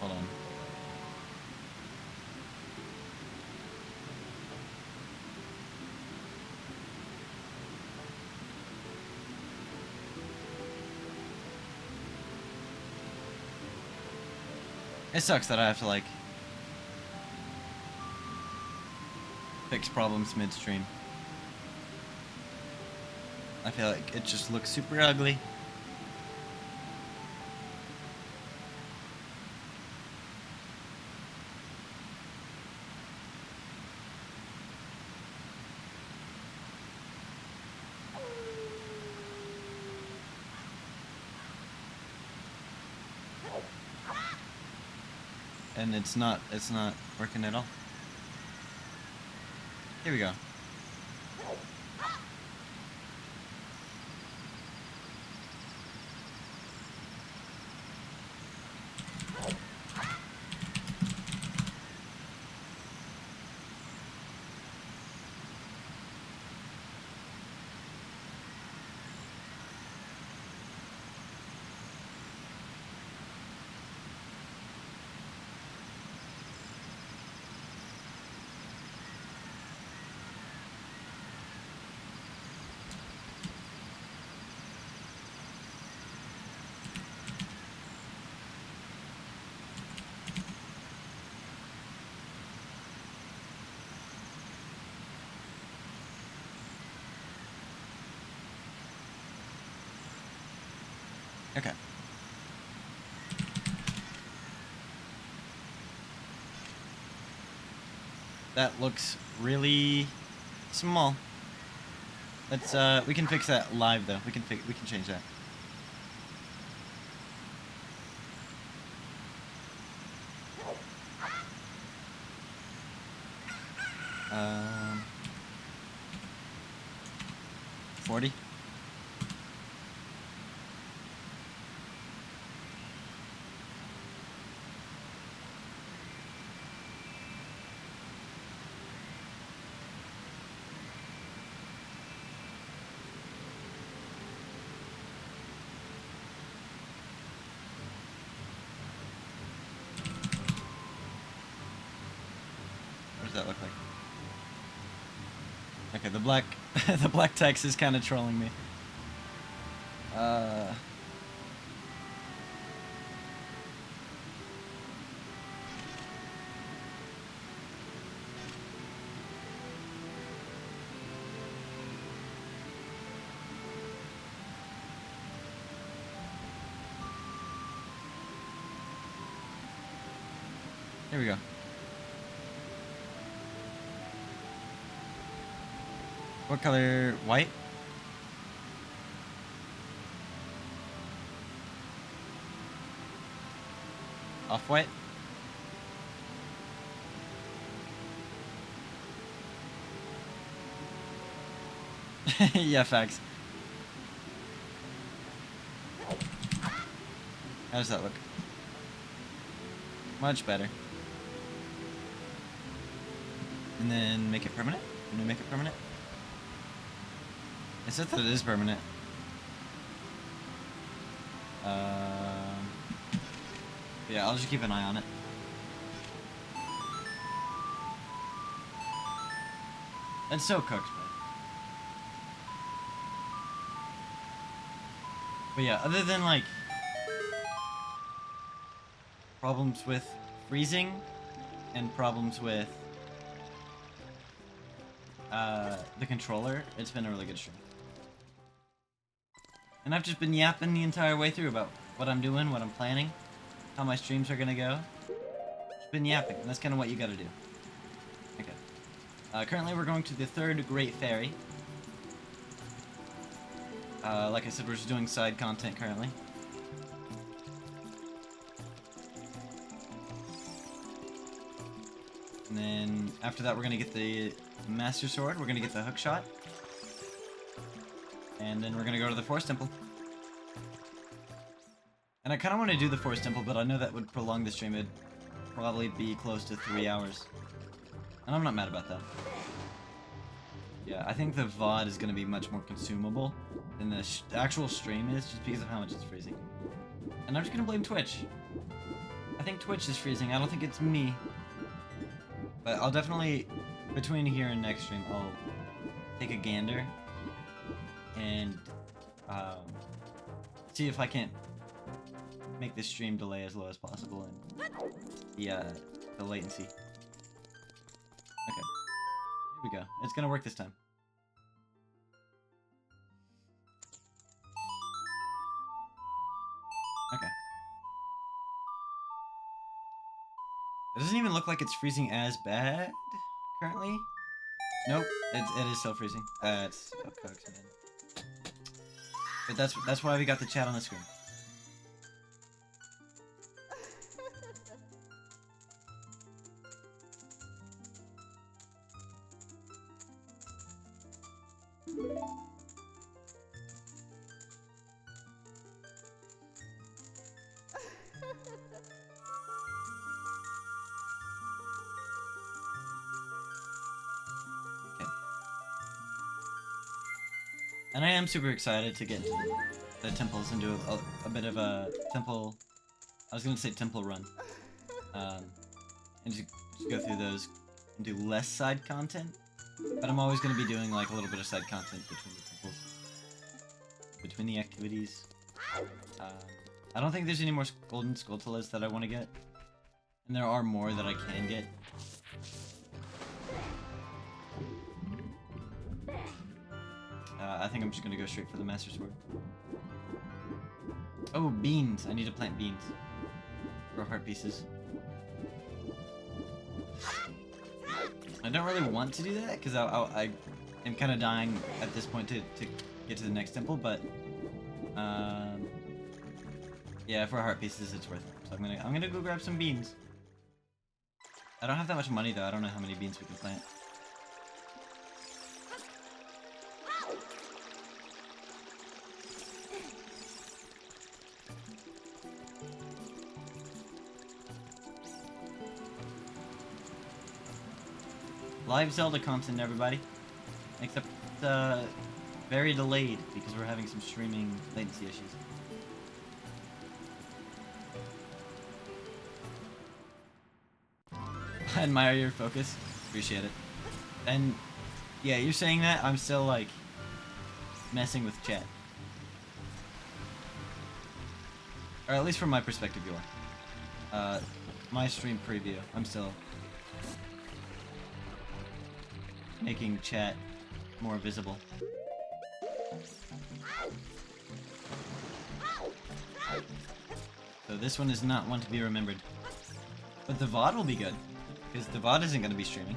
Hold on. It sucks that I have to, like, fix problems midstream. I feel like it just looks super ugly. And it's not working at all. Here we go. Okay. That looks really small. Let's we can fix that live though. We can change that. Um 40. What does that look like? Okay, the black the black text is kind of trolling me. Here we go. What color? White? Off-white? Yeah, facts. How does that look? Come Much better. And then make it permanent? Can we make it permanent? It said that it is permanent. Yeah, I'll just keep an eye on it. It's so cooked, man. But yeah, other than like problems with freezing and problems with the controller, it's been a really good stream. And I've just been yapping the entire way through about what I'm doing, what I'm planning, how my streams are gonna go. Just been yapping, and that's kind of what you gotta do. Okay. Currently we're going to the third Great Fairy. Like I said, we're just doing side content currently. And then after that we're gonna get the Master Sword, we're gonna get the hook shot. And then we're gonna go to the Forest Temple. And I kinda wanna do the Forest Temple, but I know that would prolong the stream. It'd probably be close to 3 hours. And I'm not mad about that. Yeah, I think the VOD is gonna be much more consumable than the actual stream is, just because of how much it's freezing. And I'm just gonna blame Twitch. I think Twitch is freezing, I don't think it's me. But I'll definitely, between here and next stream, I'll take a gander and see if I can't make this stream delay as low as possible and the latency. Okay, here we go. It's gonna work this time. Okay. It doesn't even look like it's freezing as bad currently. Nope, it is still freezing. It's so cooked, man. But that's why we got the chat on the screen. And I am super excited to get into the temples and do a bit of a temple. I was gonna say temple run, and just go through those and do less side content. But I'm always gonna be doing like a little bit of side content between the temples, between the activities. I don't think there's any more golden Skulltulas that I want to get, and there are more that I can get. I think I'm just gonna go straight for the Master Sword. Oh, beans! I need to plant beans for heart pieces. I don't really want to do that because I am kind of dying at this point to get to the next temple, but yeah, for heart pieces it's worth it. So I'm gonna go grab some beans. I don't have that much money though. I don't know how many beans we can plant. Live Zelda content, everybody. Except very delayed because we're having some streaming latency issues. I admire your focus. Appreciate it. And yeah, you're saying that, I'm still like messing with chat. Or at least from my perspective you are. My stream preview, I'm still making chat more visible. So this one is not one to be remembered. But the VOD will be good, because the VOD isn't going to be streaming.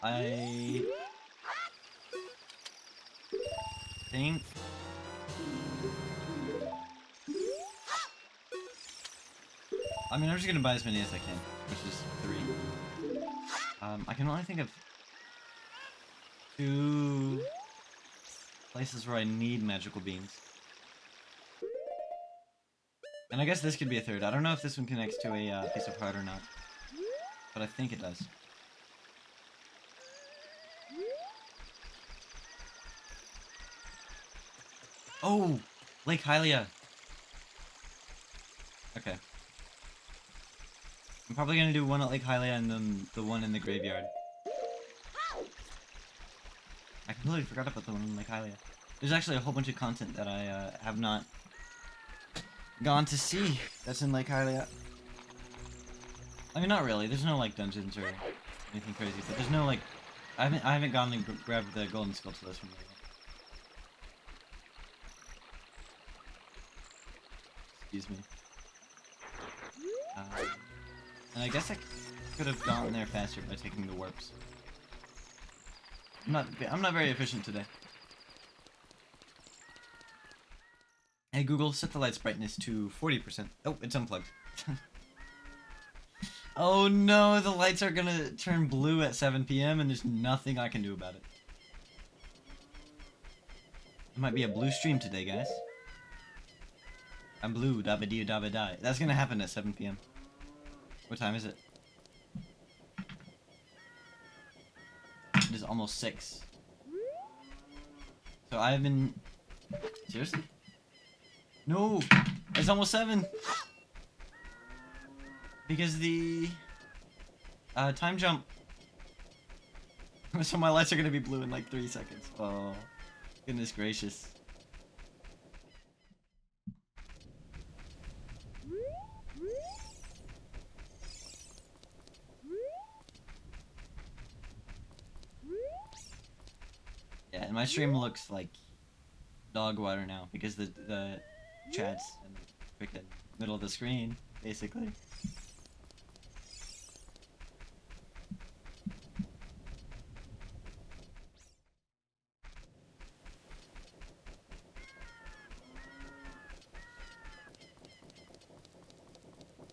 I think I mean, I'm just gonna buy as many as I can, which is 3. I can only think of 2 places where I need magical beans. And I guess this could be a 3rd. I don't know if this one connects to a piece of heart or not, but I think it does. Oh! Lake Hylia! Okay. I'm probably gonna do one at Lake Hylia and then the one in the graveyard. I completely forgot about the one in Lake Hylia. There's actually a whole bunch of content that I have not gone to see that's in Lake Hylia. I mean, not really. There's no like dungeons or anything crazy, but there's no like I haven't gone and grabbed the golden skull to this one yet. Excuse me. And I guess I could have gotten there faster by taking the warps. I'm not very efficient today. Hey Google, set the light's brightness to 40%. Oh, it's unplugged. Oh no, the lights are gonna turn blue at 7 PM and there's nothing I can do about it. It might be a blue stream today, guys. I'm blue, dabba dee dabba die. That's gonna happen at 7 PM. What time is it? It is almost 6. So I've been... Seriously? No! It's almost 7! Because the... time jump. So my lights are gonna be blue in like 3 seconds. Oh, goodness gracious. Yeah, and my stream looks like dog water now because the chat's in the freaking middle of the screen, basically.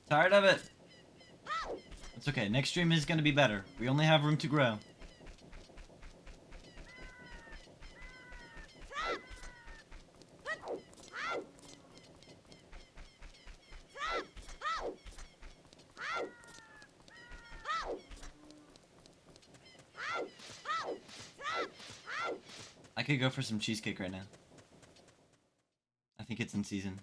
Tired of it. It's okay. Next stream is gonna be better. We only have room to grow. I could go for some cheesecake right now. I think it's in season.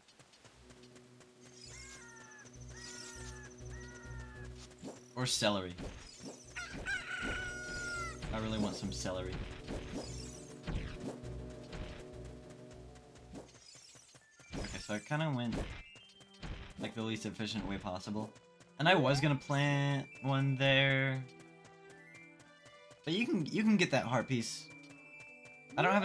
Or celery. I really want some celery. Okay, so I kind of went like the least efficient way possible. And I was gonna plant one there. But you can get that heart piece. I don't have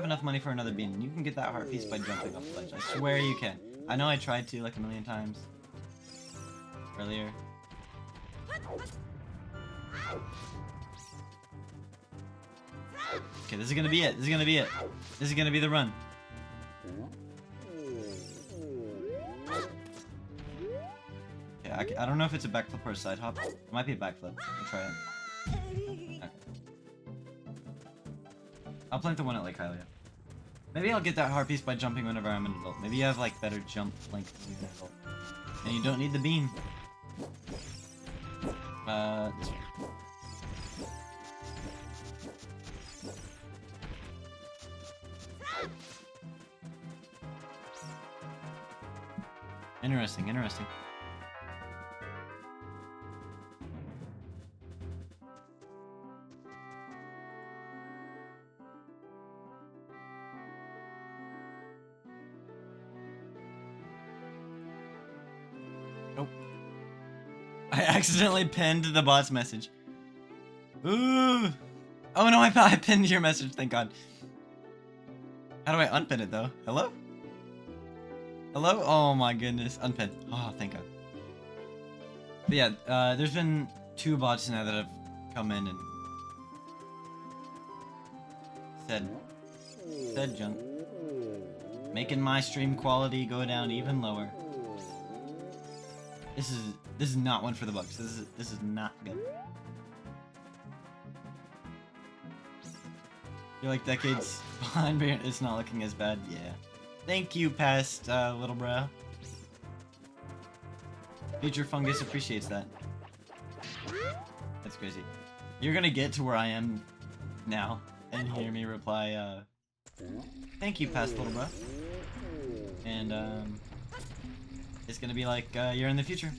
enough money for another bean. You can get that heart piece by jumping off the ledge. I swear you can. I know I tried to like a million times earlier. Okay, this is gonna be it. This is gonna be it. This is gonna be the run. Okay, I don't know if it's a backflip or a side hop. It might be a backflip. I'll try it. Okay. I'll plant the one at Lake Hylia. Maybe I'll get that heart piece by jumping whenever I'm an adult. Maybe you have like better jump length when you're an adult. And you don't need the beam. This way. Interesting, interesting. Oh. I accidentally pinned the bot's message. Ooh. Oh no, I pinned your message, thank God. How do I unpin it though? Hello? Hello? Oh my goodness. Unpin. Oh, thank God. But yeah, there's been 2 bots now that have come in and Said junk. Making my stream quality go down even lower. This is not one for the books. This is not good. You're like decades behind, but it's not looking as bad. Yeah. Thank you, past little bro. Future Fungus appreciates that. That's crazy. You're gonna get to where I am now and hear me reply, thank you, past little bro. And, it's gonna be like, you're in the future.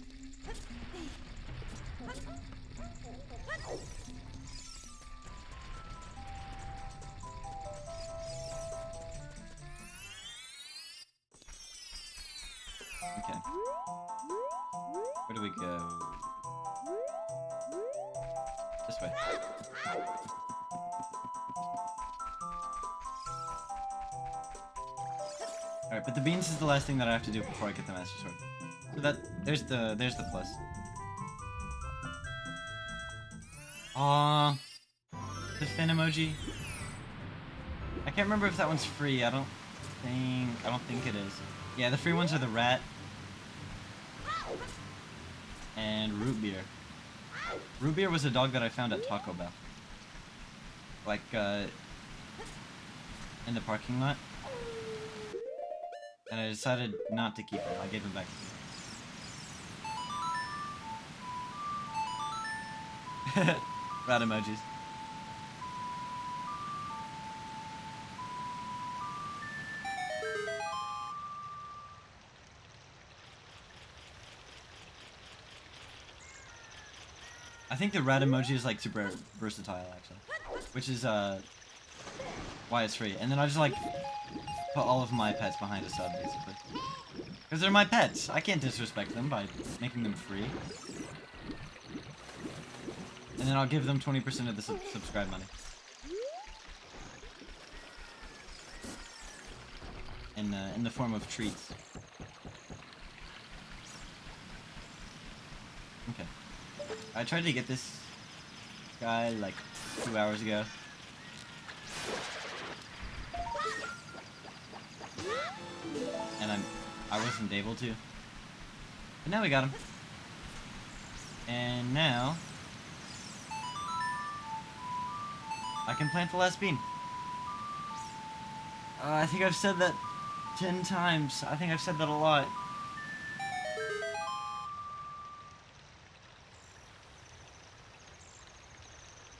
Okay. Where do we go? This way. Alright, but the beans is the last thing that I have to do before I get the Master Sword. So there's the plus. Aww. The fin emoji. I can't remember if that one's free. I don't think it is. Yeah, the free ones are the rat and root beer. Root beer was a dog that I found at Taco Bell. Like, in the parking lot. And I decided not to keep him. I gave him back to him. Rat emojis. I think the rat emoji is like super versatile actually. Which is why it's free. And then I just like put all of my pets behind a sub basically. Because they're my pets. I can't disrespect them by making them free. And then I'll give them 20% of the subscribe money. In the form of treats. Okay. I tried to get this guy like 2 hours ago. And I wasn't able to. But now we got him. And now I can plant the last bean. I think I've said that 10 times. I think I've said that a lot.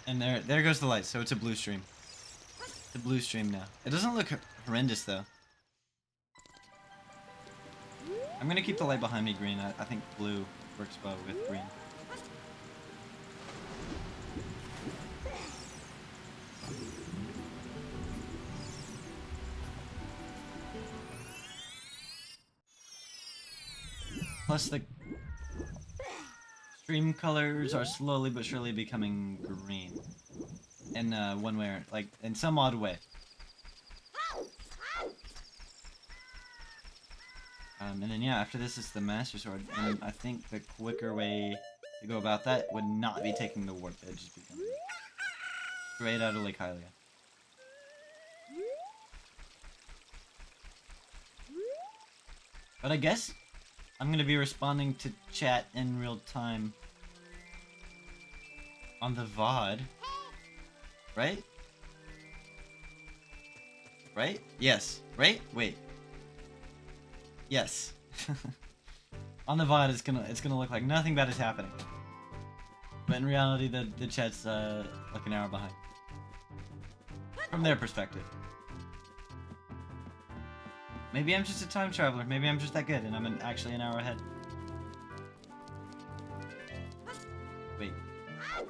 And there goes the light, so it's a blue stream. It's a blue stream now. It doesn't look horrendous though. I'm gonna keep the light behind me green. I think blue works well with green. Plus the stream colors are slowly but surely becoming green. In one way or, like, in some odd way. And then yeah, after this is the Master Sword, and I think the quicker way to go about that would not be taking the warp edge, just becoming straight out of Lake Hylia. But I guess I'm gonna be responding to chat in real time on the VOD, right? Right? Yes. Right? Wait. Yes. On the VOD, it's gonna look like nothing bad is happening. But in reality, the chat's like an hour behind. From their perspective. Maybe I'm just a time traveler. Maybe I'm just that good, and I'm actually an hour ahead. Wait. I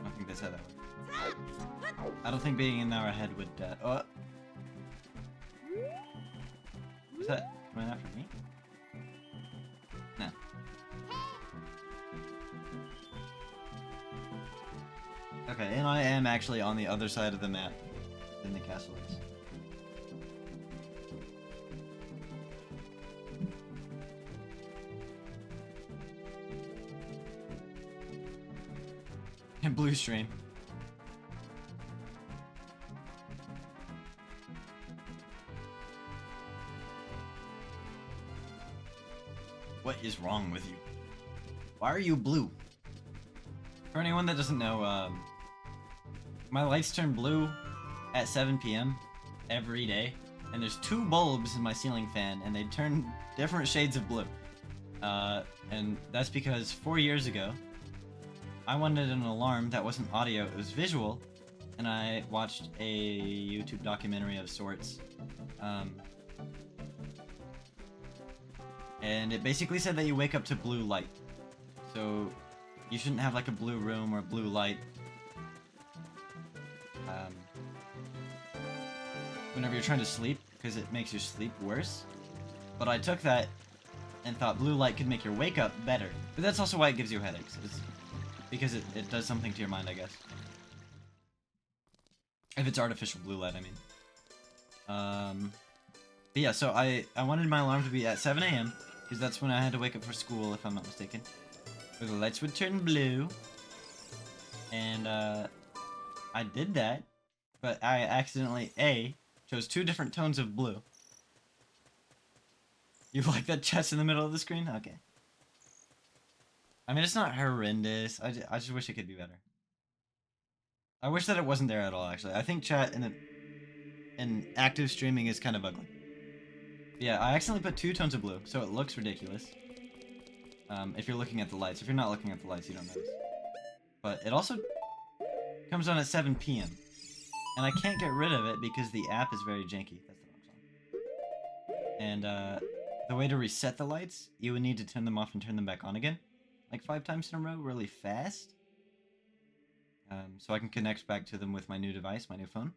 don't think that's how that works. I don't think being an hour ahead would. Oh. Is that coming after me? No. Okay, and I am actually on the other side of the map than the castle is. And blue stream. What is wrong with you? Why are you blue? For anyone that doesn't know, my lights turn blue at 7 p.m. every day, and there's 2 bulbs in my ceiling fan, and they turn different shades of blue. And that's because 4 years ago, I wanted an alarm that wasn't audio, it was visual, and I watched a YouTube documentary of sorts. And it basically said that you wake up to blue light. So you shouldn't have like a blue room or a blue light. Whenever you're trying to sleep, because it makes your sleep worse. But I took that and thought blue light could make your wake up better. But that's also why it gives you headaches. It's because it does something to your mind, I guess. If it's artificial blue light, I mean. But yeah, so I wanted my alarm to be at 7 a.m. because that's when I had to wake up for school, if I'm not mistaken. Where the lights would turn blue. And I did that, but I accidentally, chose 2 different tones of blue. You like that chest in the middle of the screen? Okay. I mean, it's not horrendous. I just wish it could be better. I wish that it wasn't there at all, actually. I think chat in active streaming is kind of ugly. But yeah, I accidentally put 2 tones of blue, so it looks ridiculous. If you're looking at the lights. If you're not looking at the lights, you don't notice. But it also comes on at 7 p.m. And I can't get rid of it because the app is very janky. That's the wrong song. And the way to reset the lights, you would need to turn them off and turn them back on again. Like 5 times in a row, really fast. So I can connect back to them with my new device, my new phone.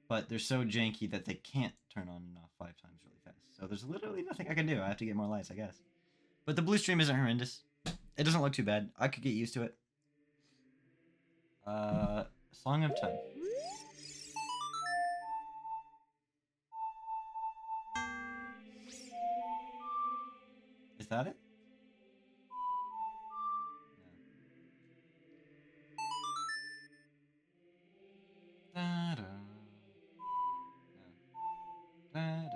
But they're so janky that they can't turn on and off 5 times really fast. So there's literally nothing I can do. I have to get more lights, I guess. But the blue stream isn't horrendous. It doesn't look too bad. I could get used to it. Song of Time. Is that it? No. Da-da. No. Da-da.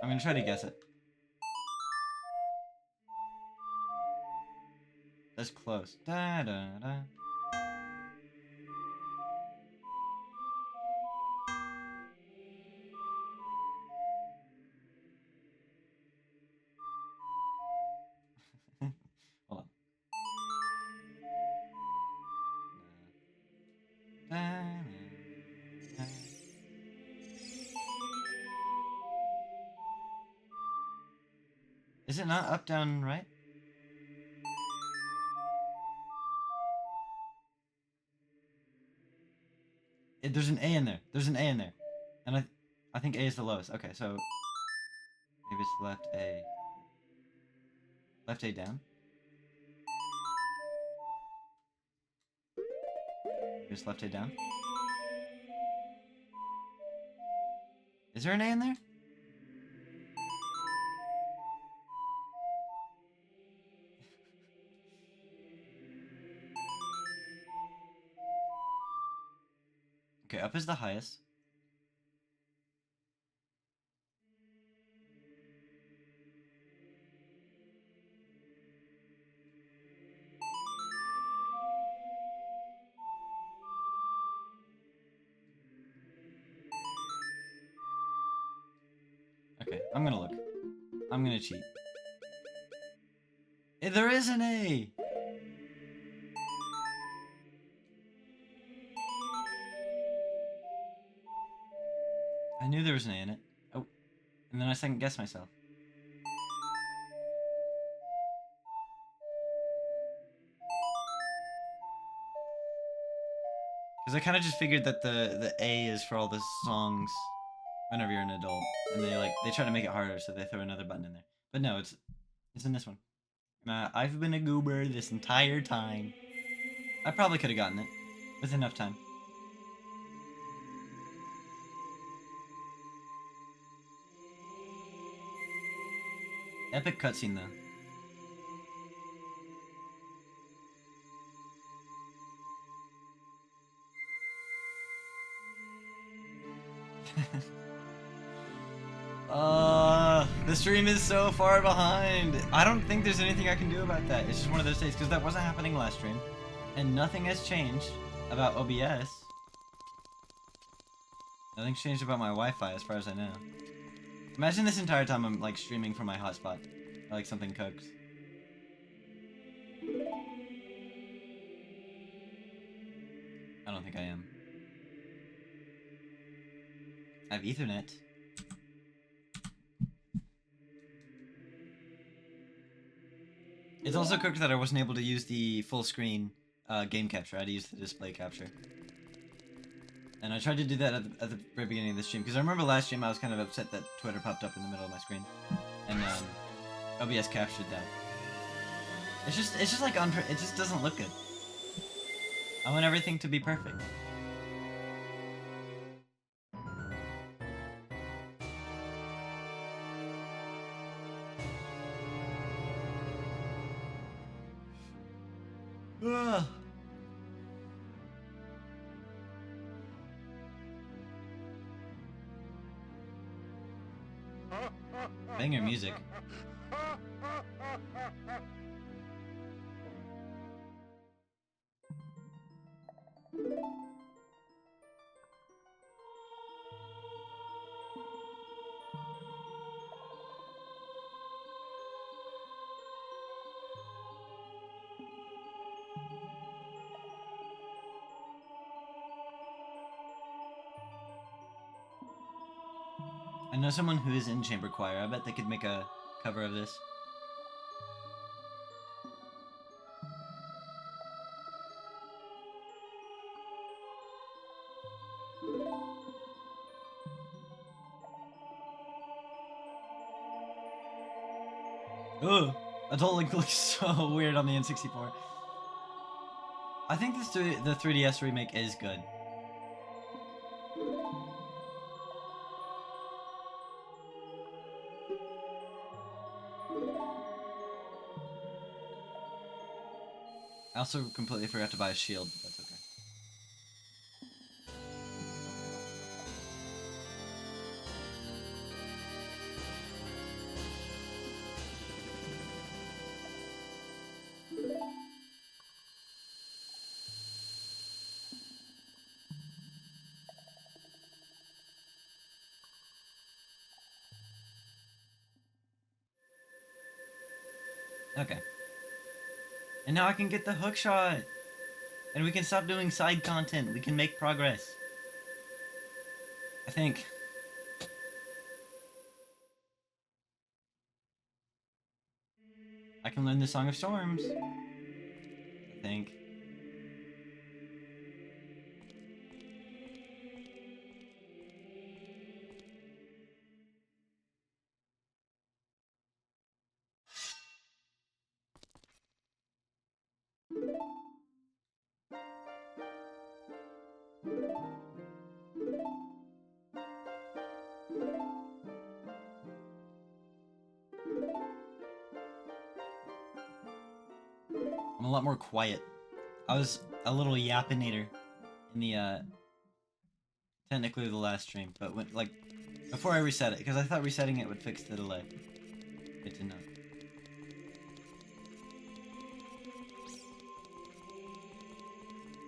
I'm gonna try to guess it. That's close. Da-da-da. Hold on. Da-da-da. Is it not up, down, right? There's an A in there. There's an A in there. And I think A is the lowest. Okay, so maybe it's left A. Left A down? Maybe it's left A down? Is there an A in there? Okay, up is the highest. Okay, I'm gonna look. I'm gonna cheat. There is an A! I knew there was an A in it. Oh, and then I second guessed myself. Because I kind of just figured that the A is for all the songs whenever you're an adult. And they try to make it harder, so they throw another button in there. But no, it's in this one. I've been a goober this entire time. I probably could have gotten it. With enough time. Epic cutscene, though. The stream is so far behind. I don't think there's anything I can do about that. It's just one of those days, because that wasn't happening last stream. And nothing has changed about OBS. Nothing's changed about my Wi-Fi as far as I know. Imagine this entire time I'm like streaming from my hotspot. Or like something cooks. I don't think I am. I have Ethernet. It's also cooked that I wasn't able to use the full screen game capture. I had to use the display capture. And I tried to do that at the very beginning of the stream, because I remember last stream I was kind of upset that Twitter popped up in the middle of my screen. And OBS captured that. It's just like it just doesn't look good. I want everything to be perfect. Ugh. Banger music. I know someone who is in chamber choir. I bet they could make a cover of this. Ugh! Adult Link looks so weird on the N64. I think the 3DS remake is good. I also completely forgot to buy a shield, but that's okay. Okay. And now I can get the hook shot! And we can stop doing side content. We can make progress. I think. I can learn the Song of Storms. I think. I'm a lot more quiet. I was a little yappinator in the technically the last stream, but when, like before I reset it, because I thought resetting it would fix the delay. It did not.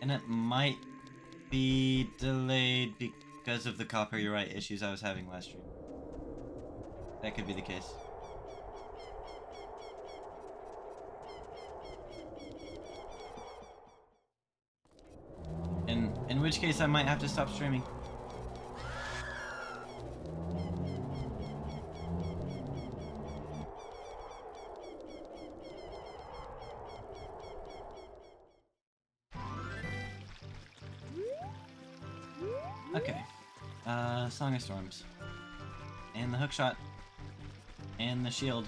And it might be delayed because of the copyright issues I was having last stream. That could be the case. In which case I might have to stop streaming. Okay. Song of Storms. And the hookshot. And the shield.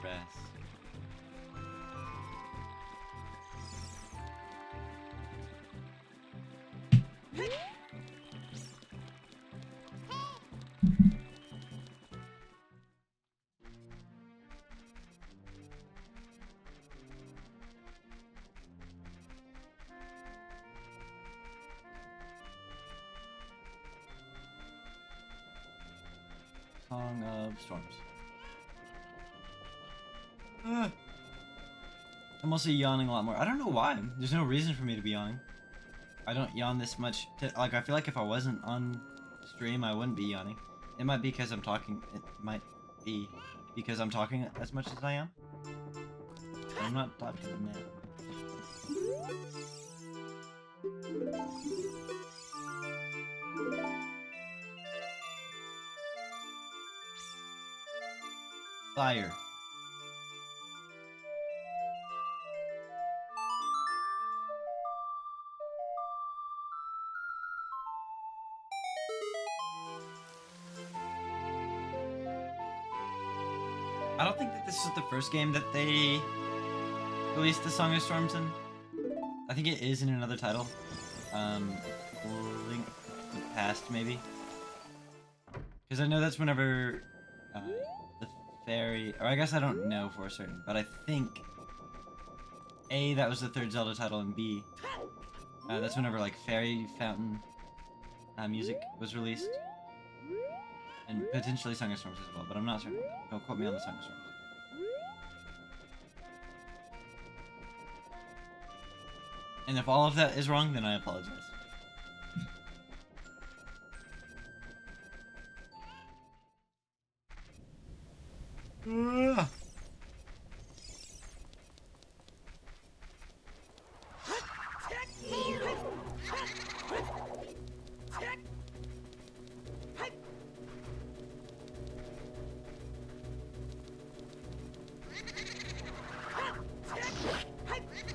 Rest. Song of Storms. Ugh. I'm also yawning a lot more. I don't know why. There's no reason for me to be yawning. I don't yawn this much. Like, I feel like if I wasn't on stream, I wouldn't be yawning. It might be because I'm talking. It might be because I'm talking as much as I am. I'm not talking now. Fire. I don't think that this is the first game that they released the Song of Storms in. I think it is in another title. Link to the Past, maybe. Because I know that's whenever the fairy... Or I guess I don't know for certain, but I think A, that was the third Zelda title, and B, that's whenever, like, Fairy Fountain music was released. And potentially Song of Storms as well, but I'm not certain. Don't quote me on the Song of Storms. And if all of that is wrong, then I apologize. Ugh.